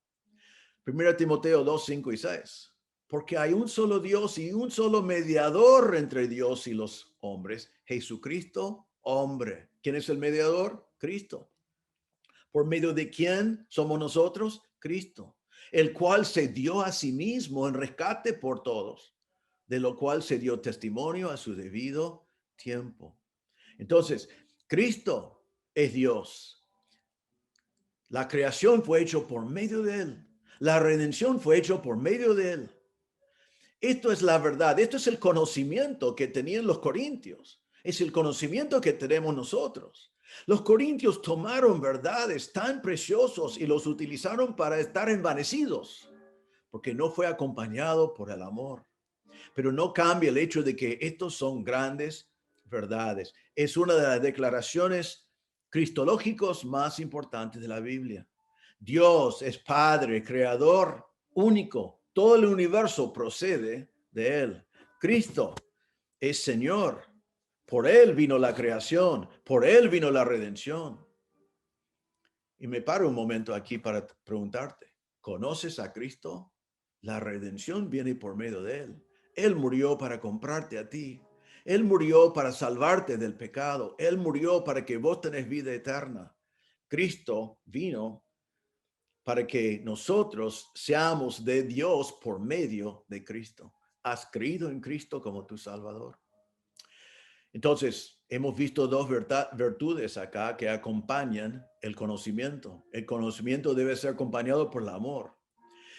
1 Timoteo 2:5 y 6. Porque hay un solo Dios y un solo mediador entre Dios y los hombres, Jesucristo, hombre. ¿Quién es el mediador? Cristo. ¿Por medio de quién somos nosotros? Cristo, el cual se dio a sí mismo en rescate por todos, de lo cual se dio testimonio a su debido tiempo. Entonces, Cristo es Dios. La creación fue hecho por medio de Él. La redención fue hecho por medio de Él. Esto es la verdad. Esto es el conocimiento que tenían los corintios. Es el conocimiento que tenemos nosotros. Los corintios tomaron verdades tan preciosos y los utilizaron para estar envanecidos, porque no fue acompañado por el amor. Pero no cambia el hecho de que estos son grandes verdades. Es una de las declaraciones cristológicas más importantes de la Biblia. Dios es Padre, Creador, único, Todo el universo procede de Él. Cristo es Señor. Por Él vino la creación. Por Él vino la redención. Y me paro un momento aquí para preguntarte, ¿conoces a Cristo? La redención viene por medio de Él. Él murió para comprarte a ti. Él murió para salvarte del pecado. Él murió para que vos tenés vida eterna. Cristo vino para que nosotros seamos de Dios por medio de Cristo. ¿Has creído en Cristo como tu Salvador? Entonces, hemos visto dos virtudes acá que acompañan el conocimiento. El conocimiento debe ser acompañado por el amor.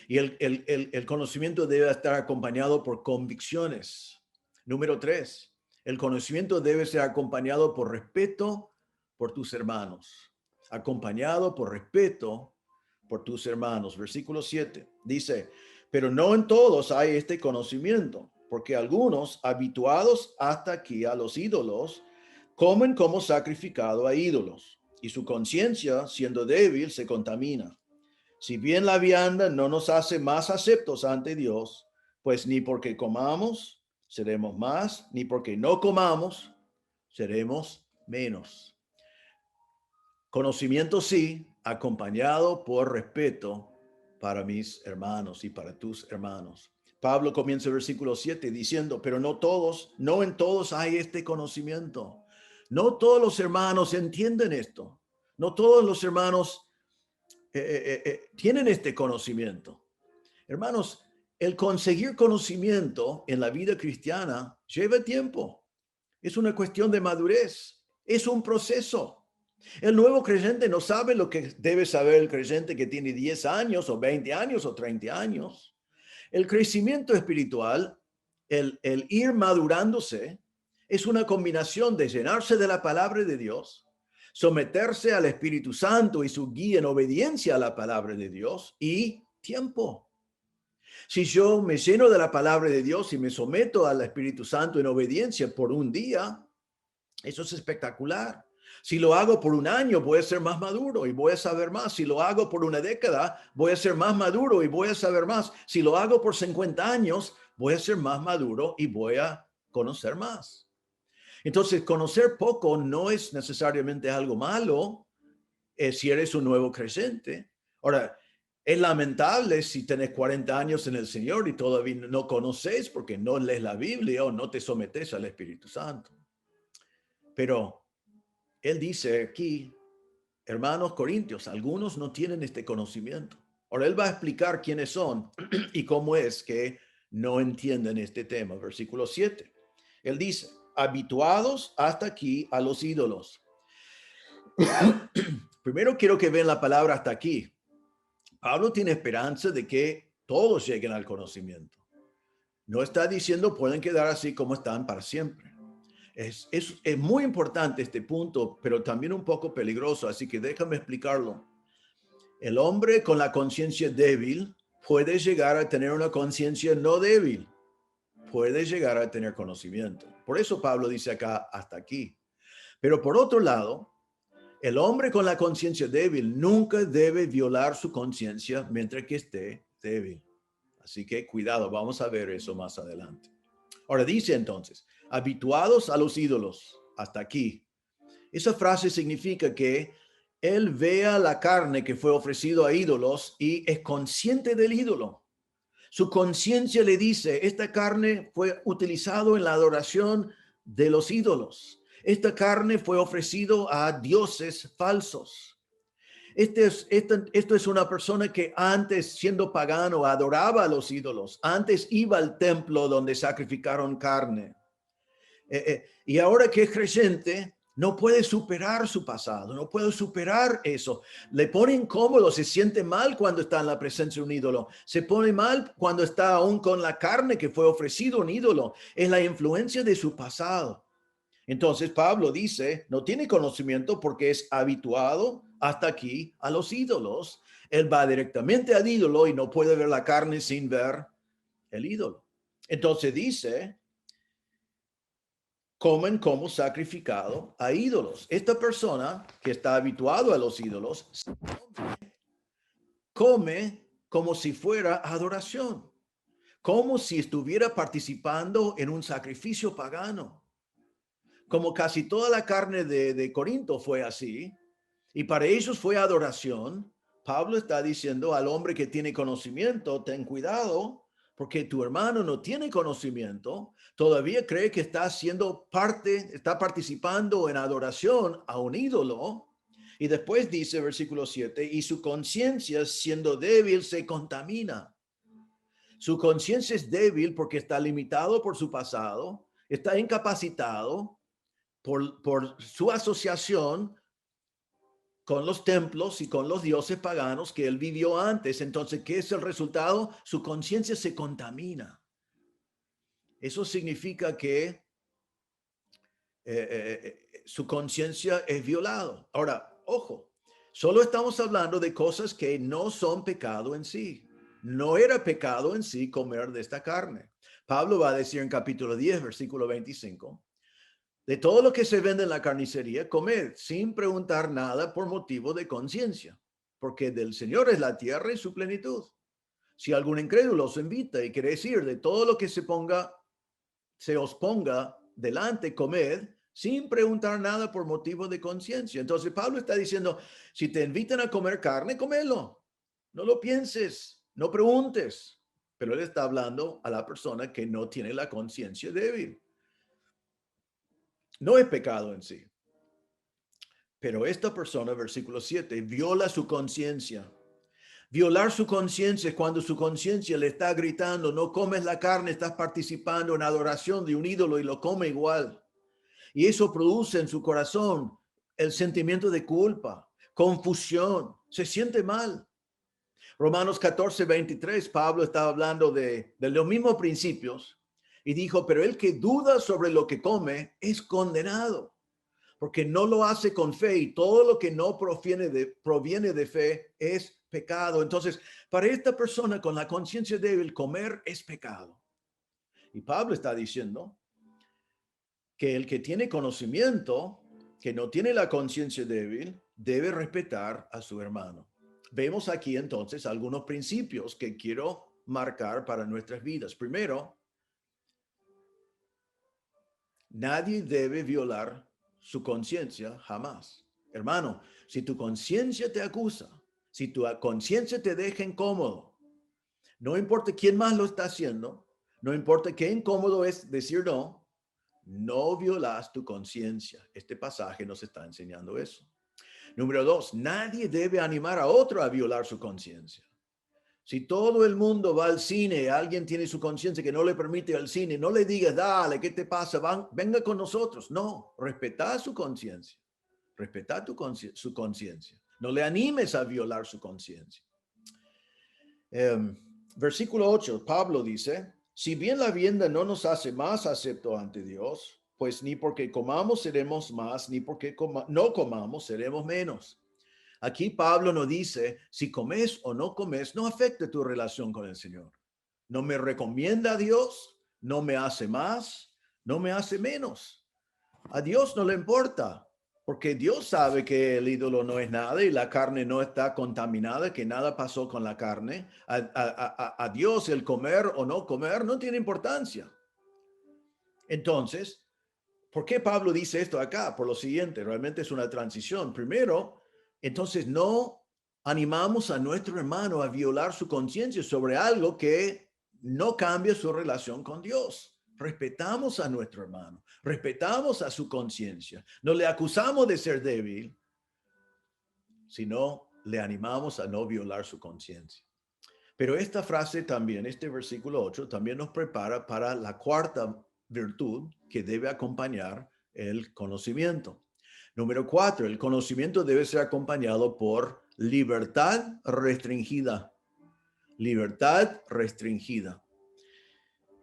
Y el conocimiento debe estar acompañado por convicciones. Número 3, el conocimiento debe ser acompañado por respeto por tus hermanos. Acompañado por respeto por tus hermanos. Versículo 7 dice, pero no en todos hay este conocimiento, porque algunos, habituados hasta aquí a los ídolos, comen como sacrificado a ídolos, y su conciencia, siendo débil, se contamina. Si bien la vianda no nos hace más aceptos ante Dios, pues ni porque comamos seremos más, ni porque no comamos seremos menos. Conocimiento sí, acompañado por respeto para mis hermanos y para tus hermanos. Pablo comienza el versículo 7 diciendo, pero no en todos hay este conocimiento. No todos los hermanos entienden esto. No todos los hermanos tienen este conocimiento. Hermanos, el conseguir conocimiento en la vida cristiana lleva tiempo. Es una cuestión de madurez. Es un proceso. El nuevo creyente no sabe lo que debe saber el creyente que tiene 10 años o 20 años o 30 años. El crecimiento espiritual, el ir madurándose, es una combinación de llenarse de la palabra de Dios, someterse al Espíritu Santo y su guía en obediencia a la palabra de Dios y tiempo. Si yo me lleno de la palabra de Dios y me someto al Espíritu Santo en obediencia por un día, eso es espectacular. Si lo hago por un año, voy a ser más maduro y voy a saber más. Si lo hago por una década, voy a ser más maduro y voy a saber más. Si lo hago por 50 años, voy a ser más maduro y voy a conocer más. Entonces, conocer poco no es necesariamente algo malo si eres un nuevo creyente. Ahora, es lamentable si tenés 40 años en el Señor y todavía no conoces porque no lees la Biblia o no te sometes al Espíritu Santo. Pero él dice aquí, hermanos corintios, algunos no tienen este conocimiento. Ahora él va a explicar quiénes son y cómo es que no entienden este tema. Versículo 7. Él dice, habituados hasta aquí a los ídolos. Primero quiero que vean la palabra hasta aquí. Pablo tiene esperanza de que todos lleguen al conocimiento. No está diciendo pueden quedar así como están para siempre. Es muy importante este punto, pero también un poco peligroso, así que déjame explicarlo. El hombre con la conciencia débil puede llegar a tener una conciencia no débil, puede llegar a tener conocimiento. Por eso Pablo dice acá, hasta aquí. Pero por otro lado, el hombre con la conciencia débil nunca debe violar su conciencia mientras que esté débil. Así que cuidado, vamos a ver eso más adelante. Ahora dice entonces, habituados a los ídolos, hasta aquí. Esa frase significa que él vea la carne que fue ofrecido a ídolos y es consciente del ídolo. Su conciencia le dice, esta carne fue utilizado en la adoración de los ídolos. Esta carne fue ofrecido a dioses falsos. Esto es una persona que antes, siendo pagano, adoraba a los ídolos. Antes iba al templo donde sacrificaron carne. Y ahora que es creyente, no puede superar su pasado, no puede superar eso. Le pone incómodo, se siente mal cuando está en la presencia de un ídolo. Se pone mal cuando está aún con la carne que fue ofrecido a un ídolo. Es la influencia de su pasado. Entonces Pablo dice, no tiene conocimiento porque es habituado hasta aquí a los ídolos. Él va directamente al ídolo y no puede ver la carne sin ver el ídolo. Entonces dice, comen como sacrificado a ídolos. Esta persona que está habituado a los ídolos come como si fuera adoración. como si estuviera participando en un sacrificio pagano. Como casi toda la carne de Corinto fue así, y para ellos fue adoración. Pablo está diciendo al hombre que tiene conocimiento, ten cuidado, porque tu hermano no tiene conocimiento, todavía cree que está haciendo parte, está participando en adoración a un ídolo. Y después dice, versículo 7, y su conciencia, siendo débil, se contamina. Su conciencia es débil porque está limitado por su pasado, está incapacitado por su asociación con los templos y con los dioses paganos que él vivió antes. Entonces, ¿qué es el resultado? Su conciencia se contamina. Eso significa que su conciencia es violado. Ahora, ojo, solo estamos hablando de cosas que no son pecado en sí. No era pecado en sí comer de esta carne. Pablo va a decir en capítulo 10, versículo 25, de todo lo que se vende en la carnicería, comed sin preguntar nada por motivo de conciencia, porque del Señor es la tierra y su plenitud. Si algún incrédulo os invita y quiere decir de todo lo que se os ponga delante, comed sin preguntar nada por motivo de conciencia. Entonces Pablo está diciendo, si te invitan a comer carne, comelo. No lo pienses, no preguntes. Pero él está hablando a la persona que no tiene la conciencia débil. No es pecado en sí. Pero esta persona, versículo 7, viola su conciencia. Violar su conciencia es cuando su conciencia le está gritando, no comes la carne, estás participando en adoración de un ídolo y lo come igual. Y eso produce en su corazón el sentimiento de culpa, confusión, se siente mal. Romanos 14, 23, Pablo estaba hablando de los mismos principios y dijo, pero el que duda sobre lo que come es condenado, porque no lo hace con fe y todo lo que no proviene de fe es pecado. Entonces, para esta persona con la conciencia débil, comer es pecado. Y Pablo está diciendo que el que tiene conocimiento, que no tiene la conciencia débil, debe respetar a su hermano. Vemos aquí entonces algunos principios que quiero marcar para nuestras vidas. Primero, nadie debe violar su conciencia jamás. Hermano, si tu conciencia te acusa, si tu conciencia te deja incómodo, no importa quién más lo está haciendo, no importa qué incómodo es decir no, no violas tu conciencia. Este pasaje nos está enseñando eso. Número 2, nadie debe animar a otro a violar su conciencia. Si todo el mundo va al cine, alguien tiene su conciencia que no le permite ir al cine, no le digas, dale, ¿qué te pasa? Venga con nosotros. No, respeta su conciencia. Respeta su conciencia. No le animes a violar su conciencia. Versículo 8, Pablo dice, si bien la vianda no nos hace más acepto ante Dios, pues ni porque comamos seremos más, ni porque no comamos seremos menos. Aquí Pablo nos dice, si comes o no comes, no afecta tu relación con el Señor. No me recomienda a Dios, no me hace más, no me hace menos. A Dios no le importa, porque Dios sabe que el ídolo no es nada y la carne no está contaminada, que nada pasó con la carne. A Dios el comer o no comer no tiene importancia. Entonces, ¿por qué Pablo dice esto acá? Por lo siguiente, realmente es una transición. Primero, entonces no animamos a nuestro hermano a violar su conciencia sobre algo que no cambia su relación con Dios. Respetamos a nuestro hermano, respetamos a su conciencia. No le acusamos de ser débil, sino le animamos a no violar su conciencia. Pero esta frase también, este versículo 8, también nos prepara para la cuarta virtud que debe acompañar el conocimiento. Número 4, el conocimiento debe ser acompañado por libertad restringida. Libertad restringida.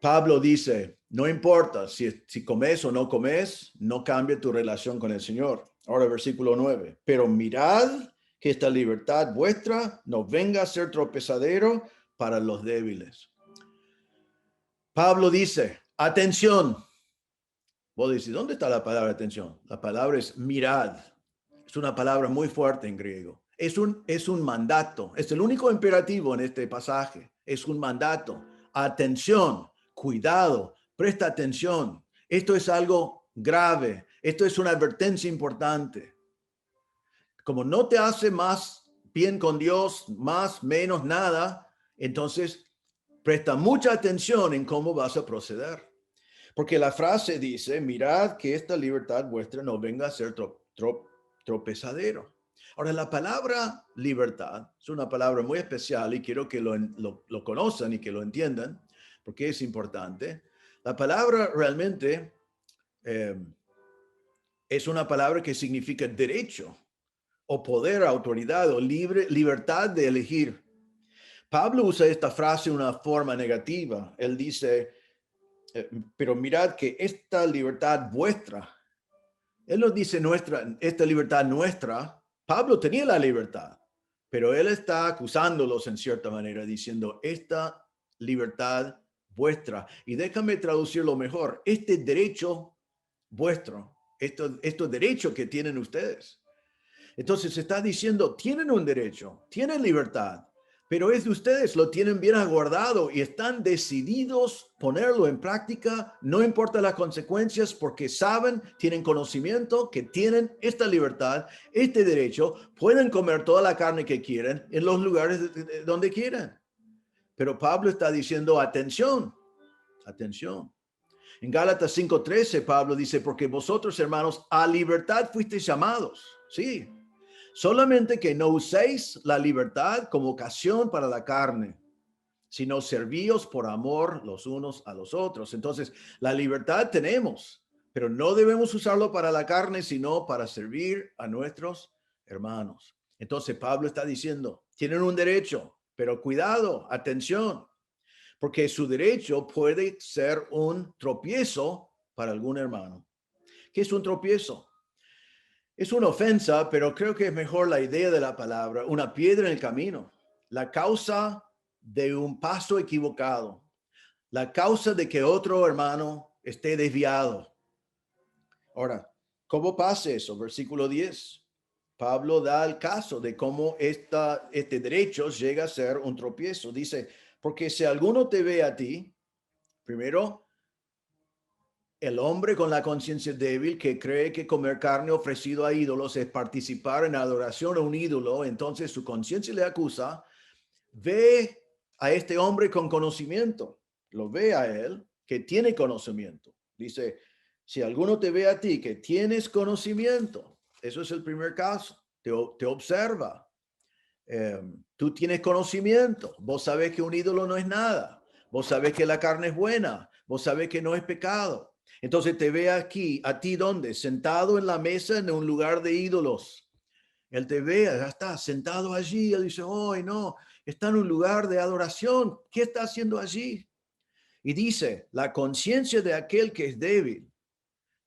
Pablo dice, no importa si comes o no comes, no cambia tu relación con el Señor. Ahora versículo 9, pero mirad que esta libertad vuestra no venga a ser tropezadero para los débiles. Pablo dice, atención. Vos decís, ¿dónde está la palabra atención? La palabra es mirad. Es una palabra muy fuerte en griego. Es un mandato. Es el único imperativo en este pasaje. Es un mandato. Atención, cuidado, presta atención. Esto es algo grave. Esto es una advertencia importante. Como no te hace más bien con Dios, más, menos, nada, entonces presta mucha atención en cómo vas a proceder. Porque la frase dice, mirad que esta libertad vuestra no venga a ser tropezadero. Ahora, la palabra libertad es una palabra muy especial y quiero que lo conozcan y que lo entiendan, porque es importante. La palabra realmente es una palabra que significa derecho o poder, autoridad o libertad de elegir. Pablo usa esta frase de una forma negativa. Él dice, pero mirad que esta libertad vuestra, él nos dice esta libertad nuestra. Pablo tenía la libertad, pero él está acusándolos en cierta manera, diciendo esta libertad vuestra. Y déjame traducirlo mejor. Este derecho vuestro, estos derechos que tienen ustedes. Entonces está diciendo, tienen un derecho, tienen libertad, pero es de ustedes, lo tienen bien aguardado y están decididos ponerlo en práctica, no importa las consecuencias, porque saben, tienen conocimiento que tienen esta libertad, este derecho, pueden comer toda la carne que quieren en los lugares donde quieran. Pero Pablo está diciendo, atención, atención. En Gálatas 5:13, Pablo dice, porque vosotros, hermanos, a libertad fuisteis llamados. Sí, solamente que no uséis la libertad como ocasión para la carne, sino servíos por amor los unos a los otros. Entonces, la libertad tenemos, pero no debemos usarlo para la carne, sino para servir a nuestros hermanos. Entonces, Pablo está diciendo, tienen un derecho, pero cuidado, atención, porque su derecho puede ser un tropiezo para algún hermano. ¿Qué es un tropiezo? Es una ofensa, pero creo que es mejor la idea de la palabra, una piedra en el camino, la causa de un paso equivocado, la causa de que otro hermano esté desviado. Ahora, ¿cómo pasa eso? Versículo 10. Pablo da el caso de cómo este derecho llega a ser un tropiezo. Dice, porque si alguno te ve a ti, primero, el hombre con la conciencia débil que cree que comer carne ofrecido a ídolos es participar en adoración a un ídolo, entonces su conciencia le acusa, ve a este hombre con conocimiento, lo ve a él que tiene conocimiento. Dice, si alguno te ve a ti que tienes conocimiento, eso es el primer caso, te observa. Tú tienes conocimiento, vos sabés que un ídolo no es nada, vos sabés que la carne es buena, vos sabés que no es pecado. Entonces te ve aquí, a ti dónde, sentado en la mesa en un lugar de ídolos. Él te ve, ya está sentado allí, él dice, oh, no, está en un lugar de adoración, ¿qué está haciendo allí? Y dice, la conciencia de aquel que es débil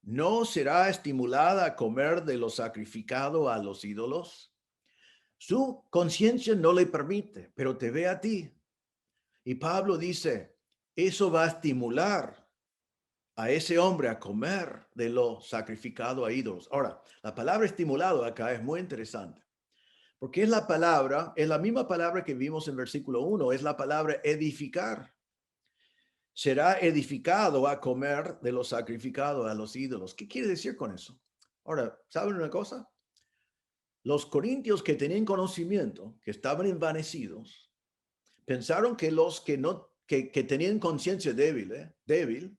no será estimulada a comer de lo sacrificado a los ídolos. Su conciencia no le permite, pero te ve a ti. Y Pablo dice, eso va a estimular a ese hombre a comer de lo sacrificado a ídolos. Ahora, la palabra estimulado acá es muy interesante, porque es la misma palabra que vimos en versículo 1, es la palabra edificar. Será edificado a comer de lo sacrificado a los ídolos. ¿Qué quiere decir con eso? Ahora, ¿saben una cosa? Los corintios que tenían conocimiento, que estaban envanecidos, pensaron que los que no, que tenían conciencia débil,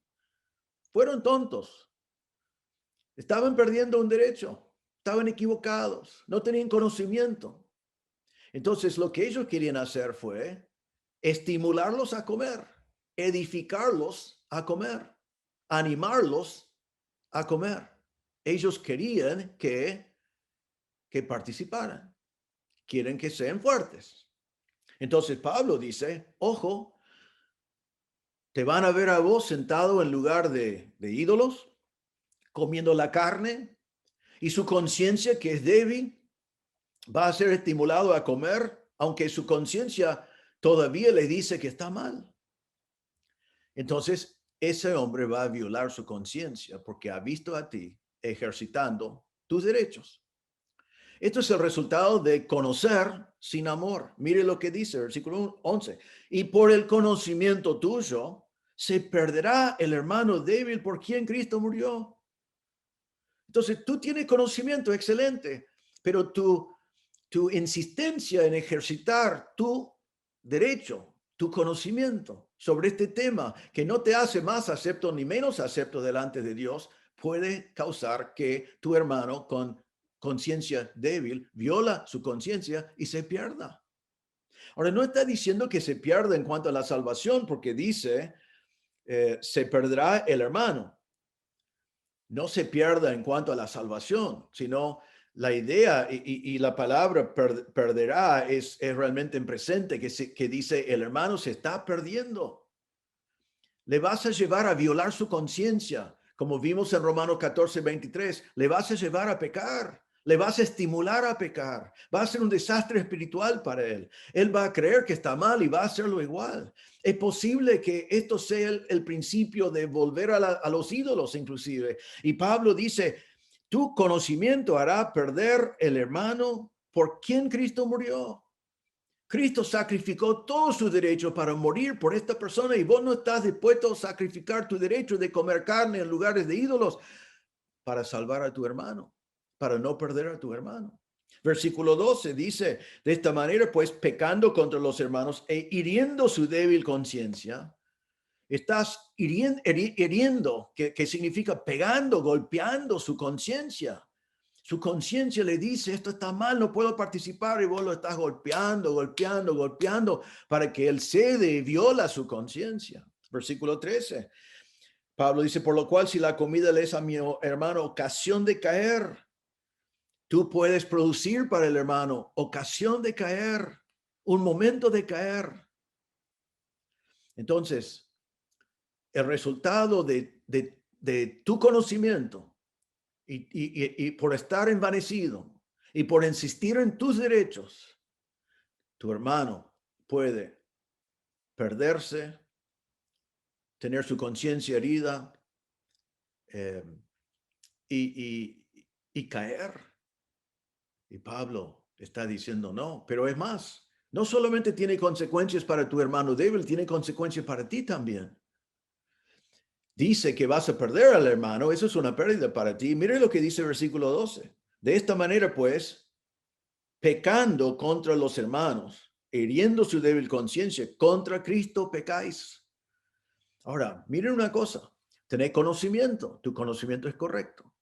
fueron tontos. Estaban perdiendo un derecho, estaban equivocados, no tenían conocimiento. Entonces lo que ellos querían hacer fue estimularlos a comer, edificarlos a comer, animarlos a comer. Ellos querían que participaran, quieren que sean fuertes. Entonces Pablo dice, ojo, te van a ver a vos sentado en lugar de ídolos, comiendo la carne, y su conciencia que es débil va a ser estimulado a comer, aunque su conciencia todavía le dice que está mal. Entonces, ese hombre va a violar su conciencia porque ha visto a ti ejercitando tus derechos. Esto es el resultado de conocer sin amor. Mire lo que dice, versículo 11. Y por el conocimiento tuyo se perderá el hermano débil por quien Cristo murió. Entonces, tú tienes conocimiento, excelente, pero tu insistencia en ejercitar tu derecho, tu conocimiento sobre este tema, que no te hace más acepto ni menos acepto delante de Dios, puede causar que tu hermano con conciencia débil viola su conciencia y se pierda. Ahora, no está diciendo que se pierda en cuanto a la salvación, porque dice, se perderá el hermano. No se pierda en cuanto a la salvación, sino la idea y la palabra perderá es realmente en presente, que dice el hermano se está perdiendo. Le vas a llevar a violar su conciencia, como vimos en Romanos 14:23, le vas a llevar a pecar. Le vas a estimular a pecar. Va a ser un desastre espiritual para él. Él va a creer que está mal y va a hacerlo igual. Es posible que esto sea el principio de volver a los ídolos inclusive. Y Pablo dice, tu conocimiento hará perder el hermano por quien Cristo murió. Cristo sacrificó todo su derecho para morir por esta persona y vos no estás dispuesto a sacrificar tu derecho de comer carne en lugares de ídolos para salvar a tu hermano, para no perder a tu hermano. Versículo 12 dice, de esta manera, pues, pecando contra los hermanos e hiriendo su débil conciencia, estás hiriendo, que significa pegando, golpeando su conciencia. Su conciencia le dice, esto está mal, no puedo participar, y vos lo estás golpeando, para que él cede y viola su conciencia. Versículo 13. Pablo dice, por lo cual si la comida le es a mi hermano ocasión de caer, tú puedes producir para el hermano ocasión de caer, un momento de caer. Entonces, el resultado de tu conocimiento y por estar envanecido y por insistir en tus derechos, tu hermano puede perderse, tener su conciencia herida y caer. Y Pablo está diciendo no, pero es más, no solamente tiene consecuencias para tu hermano débil, tiene consecuencias para ti también. Dice que vas a perder al hermano, eso es una pérdida para ti. Mire lo que dice el versículo 12. De esta manera, pues, pecando contra los hermanos, hiriendo su débil conciencia, contra Cristo pecáis. Ahora, miren una cosa, tenés conocimiento, tu conocimiento es correcto.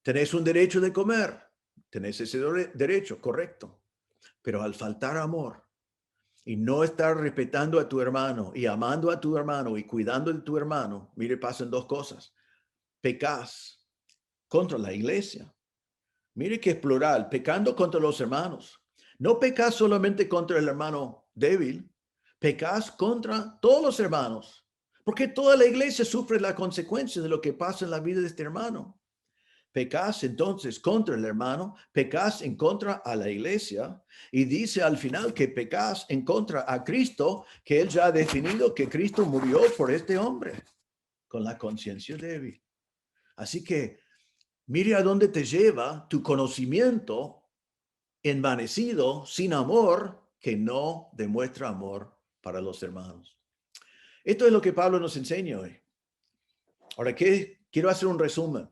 Tenés un derecho de comer, tenés ese derecho, correcto. Pero al faltar amor y no estar respetando a tu hermano y amando a tu hermano y cuidando de tu hermano, mire, pasan dos cosas. Pecás contra la iglesia. Mire que es plural, pecando contra los hermanos. No pecás solamente contra el hermano débil, pecás contra todos los hermanos, porque toda la iglesia sufre la consecuencia de lo que pasa en la vida de este hermano. Pecás entonces contra el hermano, pecás en contra a la iglesia y dice al final que pecás en contra a Cristo, que él ya ha definido que Cristo murió por este hombre con la conciencia débil. Así que mire a dónde te lleva tu conocimiento envanecido, sin amor, que no demuestra amor para los hermanos. Esto es lo que Pablo nos enseña hoy. Ahora, quiero hacer un resumen.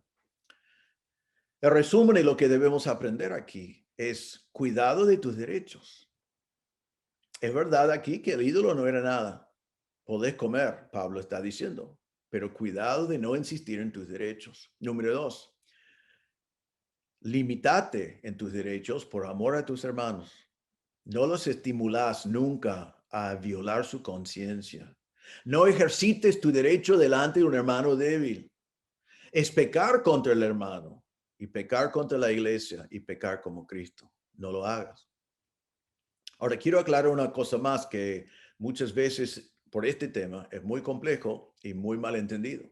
El resumen de lo que debemos aprender aquí es cuidado de tus derechos. Es verdad aquí que el ídolo no era nada. Podés comer, Pablo está diciendo, pero cuidado de no insistir en tus derechos. Número 2, limítate en tus derechos por amor a tus hermanos. No los estimulas nunca a violar su conciencia. No ejercites tu derecho delante de un hermano débil. Es pecar contra el hermano y pecar contra la iglesia y pecar como Cristo. No lo hagas. Ahora, quiero aclarar una cosa más que muchas veces por este tema es muy complejo y muy mal entendido.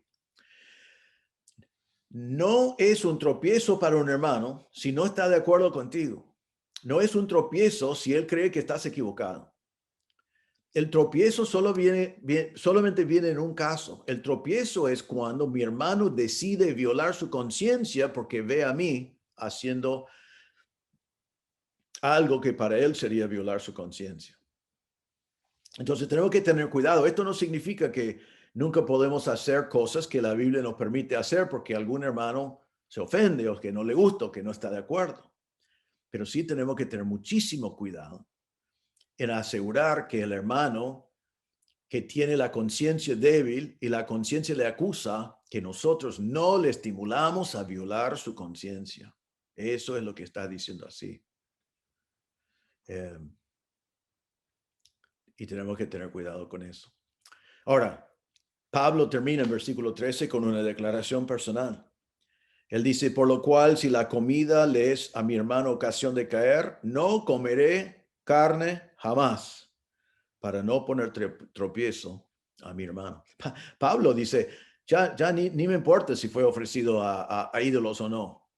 No es un tropiezo para un hermano si no está de acuerdo contigo. No es un tropiezo si él cree que estás equivocado. El tropiezo solamente viene en un caso. El tropiezo es cuando mi hermano decide violar su conciencia porque ve a mí haciendo algo que para él sería violar su conciencia. Entonces tenemos que tener cuidado. Esto no significa que nunca podemos hacer cosas que la Biblia nos permite hacer porque algún hermano se ofende o que no le gusta o que no está de acuerdo. Pero sí tenemos que tener muchísimo cuidado en asegurar que el hermano que tiene la conciencia débil y la conciencia le acusa, que nosotros no le estimulamos a violar su conciencia. Eso es lo que está diciendo así. Y tenemos que tener cuidado con eso. Ahora, Pablo termina en versículo 13 con una declaración personal. Él dice, por lo cual, si la comida le es a mi hermano ocasión de caer, no comeré carne jamás, para no poner tropiezo a mi hermano. Pablo dice, ya ni me importa si fue ofrecido a ídolos o no.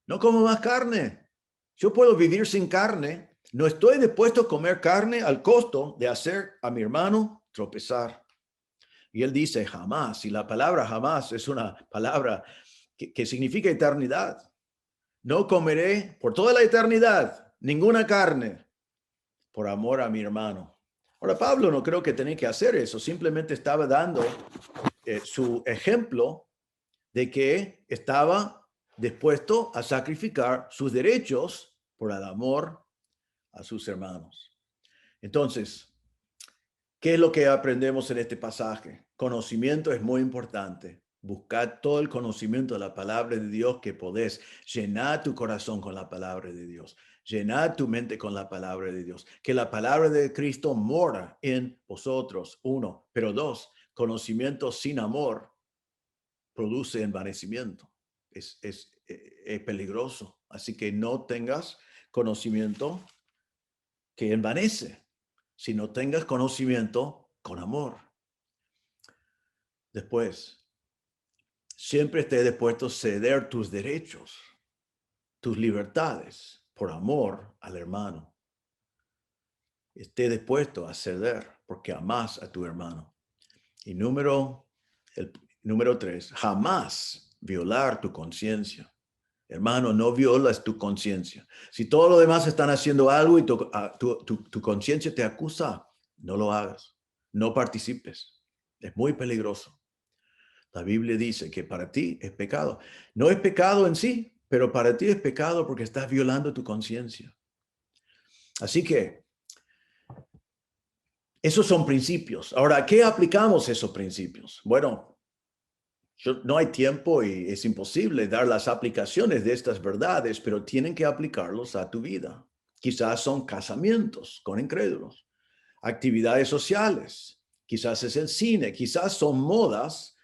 No como más carne. Yo puedo vivir sin carne. No estoy dispuesto a comer carne al costo de hacer a mi hermano tropezar. Y él dice jamás. Y la palabra jamás es una palabra que significa eternidad. No comeré por toda la eternidad ninguna carne por amor a mi hermano. Ahora, Pablo no creo que tenía que hacer eso. Simplemente estaba dando su ejemplo de que estaba dispuesto a sacrificar sus derechos por el amor a sus hermanos. Entonces, ¿qué es lo que aprendemos en este pasaje? Conocimiento es muy importante. Buscad todo el conocimiento de la palabra de Dios que podés. Llenar tu corazón con la palabra de Dios. Llenar tu mente con la palabra de Dios. Que la palabra de Cristo mora en vosotros. 1. Pero 2, conocimiento sin amor produce envanecimiento. Es peligroso. Así que no tengas conocimiento que envanece, sino tengas conocimiento con amor. Después, siempre esté dispuesto a ceder tus derechos, tus libertades, por amor al hermano. Esté dispuesto a ceder porque amas a tu hermano. Y número 3, jamás violar tu conciencia. Hermano, no violas tu conciencia. Si todos los demás están haciendo algo y tu conciencia te acusa, no lo hagas. No participes. Es muy peligroso. La Biblia dice que para ti es pecado. No es pecado en sí, pero para ti es pecado porque estás violando tu conciencia. Así que esos son principios. Ahora, ¿a qué aplicamos esos principios? Bueno, no hay tiempo y es imposible dar las aplicaciones de estas verdades, pero tienen que aplicarlos a tu vida. Quizás son casamientos con incrédulos, actividades sociales, quizás es el cine, quizás son modas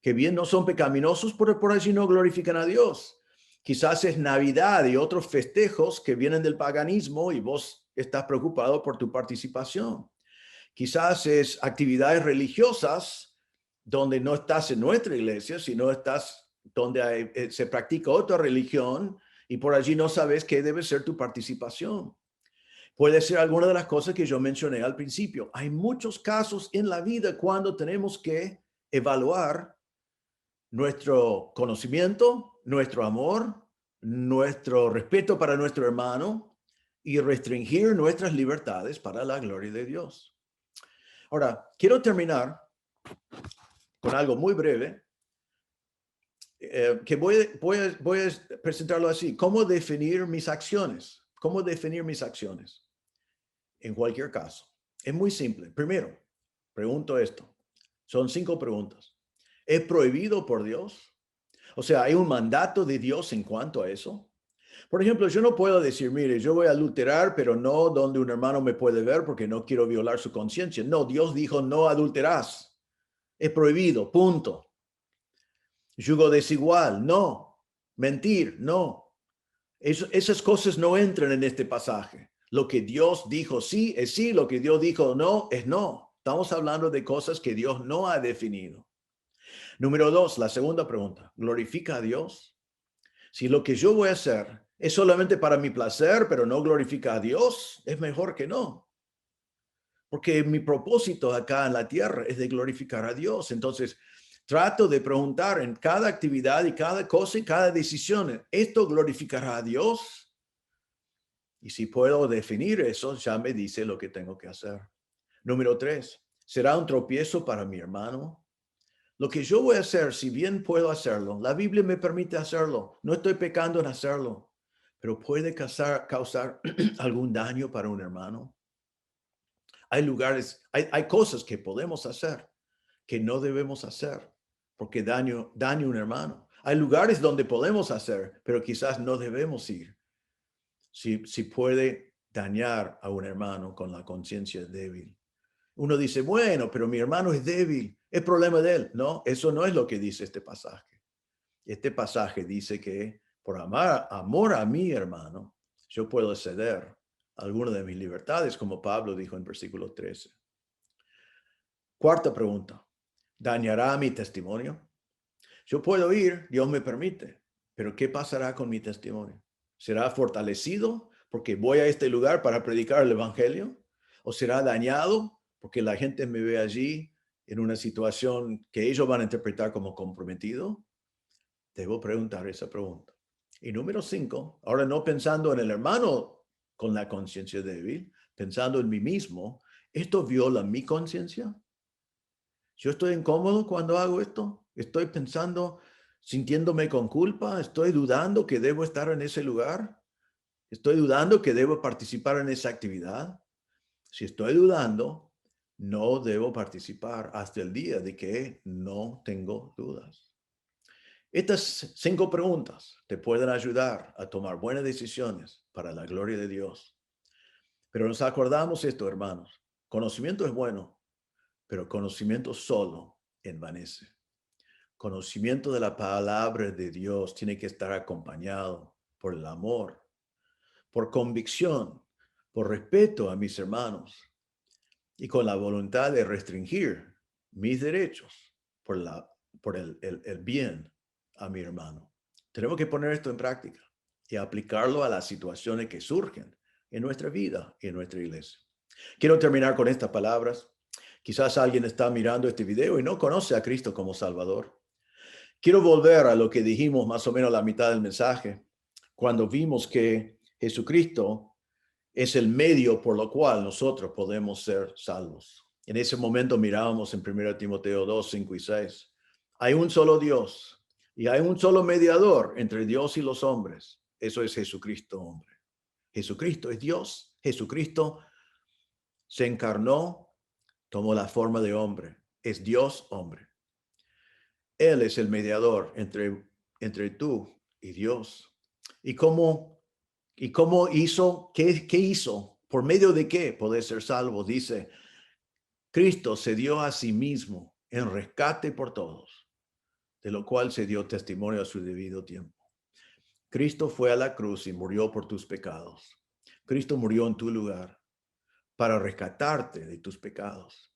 que bien no son pecaminosos, pero por allí no glorifican a Dios. Quizás es Navidad y otros festejos que vienen del paganismo y vos estás preocupado por tu participación. Quizás es actividades religiosas donde no estás en nuestra iglesia, sino estás donde se practica otra religión y por allí no sabes qué debe ser tu participación. Puede ser alguna de las cosas que yo mencioné al principio. Hay muchos casos en la vida cuando tenemos que evaluar nuestro conocimiento, nuestro amor, nuestro respeto para nuestro hermano y restringir nuestras libertades para la gloria de Dios. Ahora, quiero terminar con algo muy breve, que voy a presentarlo así. ¿Cómo definir mis acciones? ¿Cómo definir mis acciones? En cualquier caso. Es muy simple. Primero, pregunto esto. Son 5 preguntas. ¿Es prohibido por Dios? O sea, ¿hay un mandato de Dios en cuanto a eso? Por ejemplo, yo no puedo decir, mire, yo voy a adulterar, pero no donde un hermano me puede ver porque no quiero violar su conciencia. No, Dios dijo, no adulterás. Es prohibido, punto. Yugo desigual, no. Mentir, no. Esas cosas no entran en este pasaje. Lo que Dios dijo sí es sí, lo que Dios dijo no es no. Estamos hablando de cosas que Dios no ha definido. Número 2, la segunda pregunta. ¿Glorifica a Dios? Si lo que yo voy a hacer es solamente para mi placer, pero no glorifica a Dios, es mejor que no. Porque mi propósito acá en la tierra es de glorificar a Dios. Entonces, trato de preguntar en cada actividad y cada cosa y cada decisión, ¿esto glorificará a Dios? Y si puedo definir eso, ya me dice lo que tengo que hacer. Número 3, ¿será un tropiezo para mi hermano? Lo que yo voy a hacer, si bien puedo hacerlo, la Biblia me permite hacerlo, no estoy pecando en hacerlo, pero puede causar algún daño para un hermano. Hay lugares, hay cosas que podemos hacer que no debemos hacer porque daño a un hermano. Hay lugares donde podemos hacer, pero quizás no debemos ir. Si puede dañar a un hermano con la conciencia débil. Uno dice, bueno, pero mi hermano es débil, es problema de él. No, eso no es lo que dice este pasaje. Este pasaje dice que por amor a mi hermano, yo puedo ceder algunas de mis libertades, como Pablo dijo en versículo 13. Cuarta pregunta, ¿dañará mi testimonio? Yo puedo ir, Dios me permite, pero ¿qué pasará con mi testimonio? ¿Será fortalecido porque voy a este lugar para predicar el evangelio? ¿O será dañado porque la gente me ve allí en una situación que ellos van a interpretar como comprometido? Debo preguntar esa pregunta. Y número 5, ahora no pensando en el hermano con la conciencia débil, pensando en mí mismo, ¿esto viola mi conciencia? ¿Yo estoy incómodo cuando hago esto? ¿Estoy pensando, sintiéndome con culpa? ¿Estoy dudando que debo estar en ese lugar? ¿Estoy dudando que debo participar en esa actividad? Si estoy dudando, no debo participar hasta el día de que no tengo dudas. Estas 5 preguntas te pueden ayudar a tomar buenas decisiones para la gloria de Dios. Pero nos acordamos esto, hermanos. Conocimiento es bueno, pero conocimiento solo envanece. Conocimiento de la palabra de Dios tiene que estar acompañado por el amor, por convicción, por respeto a mis hermanos y con la voluntad de restringir mis derechos por el bien a mi hermano. Tenemos que poner esto en práctica y aplicarlo a las situaciones que surgen en nuestra vida y en nuestra iglesia. Quiero terminar con estas palabras. Quizás alguien está mirando este video y no conoce a Cristo como Salvador. Quiero volver a lo que dijimos más o menos a la mitad del mensaje, cuando vimos que Jesucristo es el medio por lo cual nosotros podemos ser salvos. En ese momento mirábamos en 1 Timoteo 2, 5 y 6. Hay un solo Dios y hay un solo mediador entre Dios y los hombres. Eso es Jesucristo, hombre. Jesucristo es Dios. Jesucristo se encarnó, tomó la forma de hombre. Es Dios, hombre. Él es el mediador entre tú y Dios. ¿Y cómo hizo? ¿Qué hizo? ¿Por medio de qué poder ser salvo? Dice, Cristo se dio a sí mismo en rescate por todos, de lo cual se dio testimonio a su debido tiempo. Cristo fue a la cruz y murió por tus pecados. Cristo murió en tu lugar para rescatarte de tus pecados.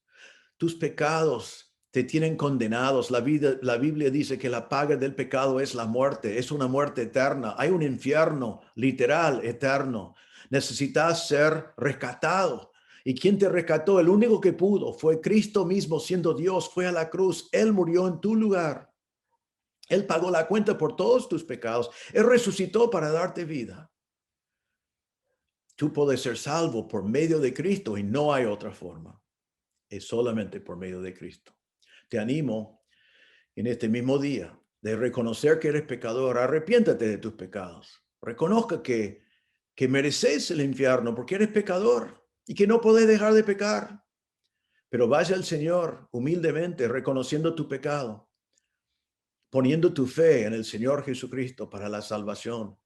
Tus pecados te tienen condenados. La Biblia dice que la paga del pecado es la muerte, es una muerte eterna. Hay un infierno literal, eterno. Necesitas ser rescatado. ¿Y quién te rescató? El único que pudo fue Cristo mismo, siendo Dios, fue a la cruz. Él murió en tu lugar. Él pagó la cuenta por todos tus pecados. Él resucitó para darte vida. Tú puedes ser salvo por medio de Cristo y no hay otra forma. Es solamente por medio de Cristo. Te animo en este mismo día de reconocer que eres pecador. Arrepiéntate de tus pecados. Reconozca que mereces el infierno porque eres pecador y que no podés dejar de pecar. Pero vaya al Señor humildemente reconociendo tu pecado, poniendo tu fe en el Señor Jesucristo para la salvación.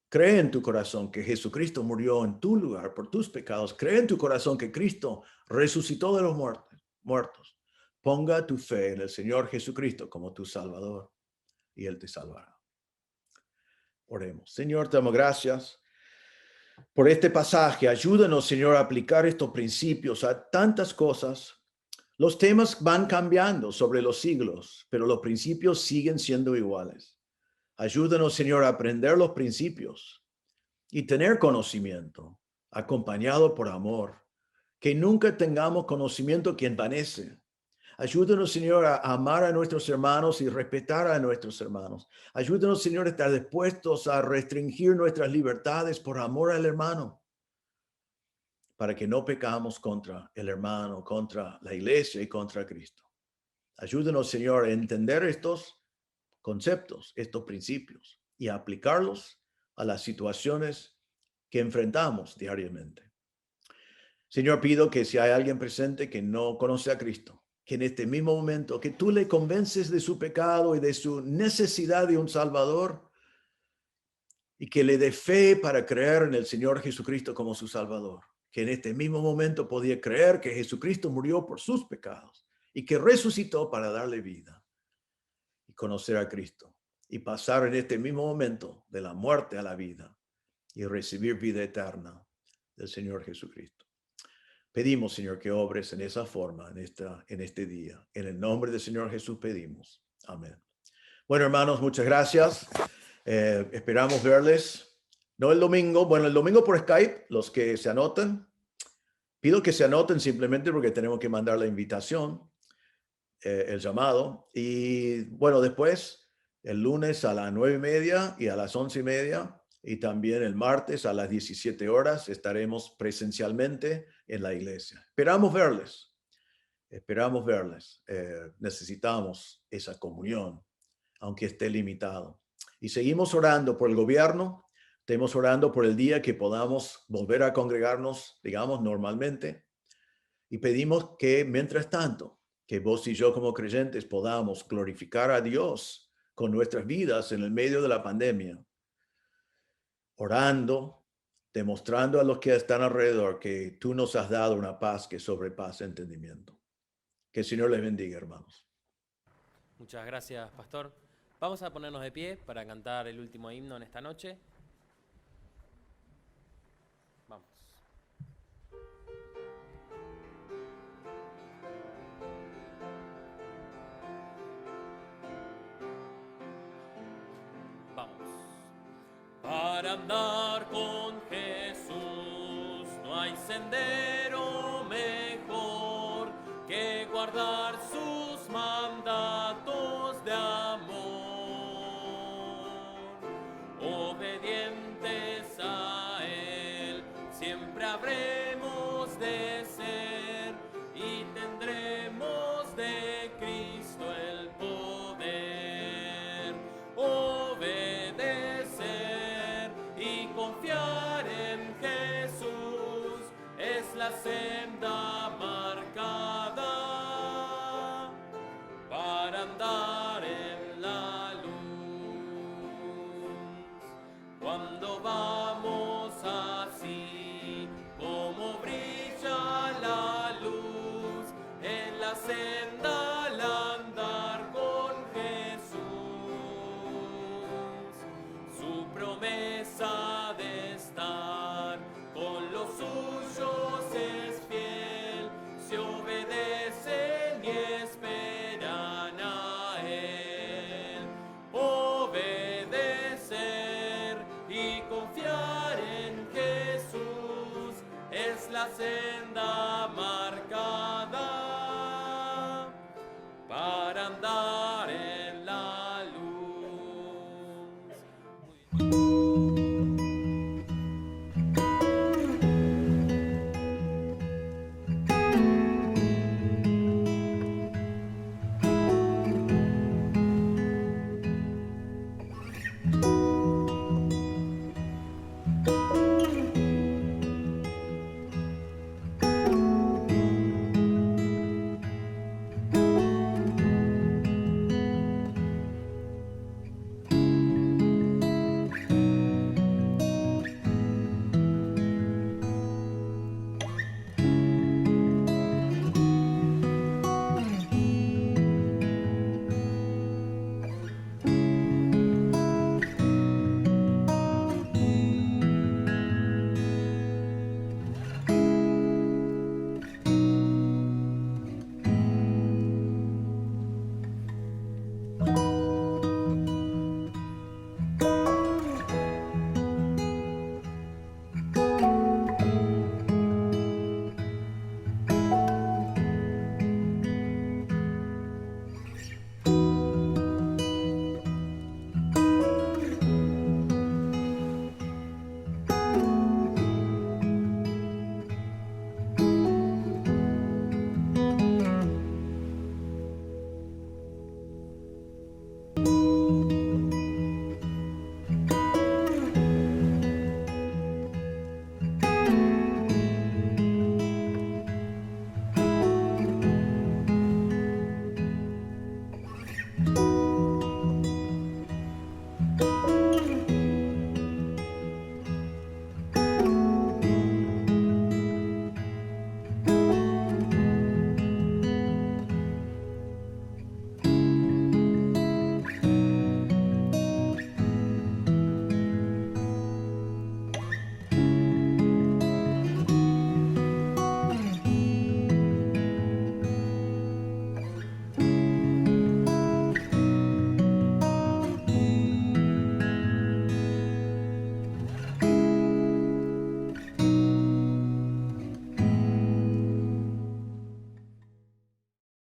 Cree en tu corazón que Jesucristo murió en tu lugar por tus pecados. Cree en tu corazón que Cristo resucitó de los muertos. Ponga tu fe en el Señor Jesucristo como tu Salvador y Él te salvará. Oremos. Señor, te damos gracias por este pasaje. Ayúdanos, Señor, a aplicar estos principios a tantas cosas. Los temas van cambiando sobre los siglos, pero los principios siguen siendo iguales. Ayúdanos, Señor, a aprender los principios y tener conocimiento, acompañado por amor. Que nunca tengamos conocimiento que envanece. Ayúdanos, Señor, a amar a nuestros hermanos y respetar a nuestros hermanos. Ayúdanos, Señor, a estar dispuestos a restringir nuestras libertades por amor al hermano. para que no pecamos contra el hermano, contra la iglesia y contra Cristo. Ayúdenos, Señor, a entender estos conceptos, estos principios y a aplicarlos a las situaciones que enfrentamos diariamente. Señor, pido que si hay alguien presente que no conoce a Cristo, que en este mismo momento, que tú le convences de su pecado y de su necesidad de un Salvador y que le dé fe para creer en el Señor Jesucristo como su Salvador. Que en este mismo momento podía creer que Jesucristo murió por sus pecados y que resucitó para darle vida y conocer a Cristo y pasar en este mismo momento de la muerte a la vida y recibir vida eterna del Señor Jesucristo. Pedimos, Señor, que obres en esa forma en este día. En el nombre del Señor Jesús pedimos. Amén. Bueno, hermanos, muchas gracias. Esperamos verles. No el domingo, bueno, el domingo por Skype, los que se anoten. Pido que se anoten simplemente porque tenemos que mandar la invitación, el llamado. Y bueno, después, el lunes a las 9:30 y a las 11:30. Y también el martes a las 17 horas estaremos presencialmente en la iglesia. Esperamos verles. Necesitamos esa comunión, aunque esté limitado. Y seguimos orando por el gobierno. Estamos orando por el día que podamos volver a congregarnos, digamos, normalmente. Y pedimos que, mientras tanto, que vos y yo como creyentes podamos glorificar a Dios con nuestras vidas en el medio de la pandemia. Orando, demostrando a los que están alrededor que tú nos has dado una paz que sobrepasa entendimiento. Que el Señor les bendiga, hermanos. Muchas gracias, pastor. Vamos a ponernos de pie para cantar el último himno en esta noche. Vamos. Vamos. Para andar con Jesús no hay sendero mejor que guardar sus mandatos de amor. Obedientes a Él siempre habremos de ser y tendremos de Cristo el poder. Obedecer y confiar en Jesús es la seguridad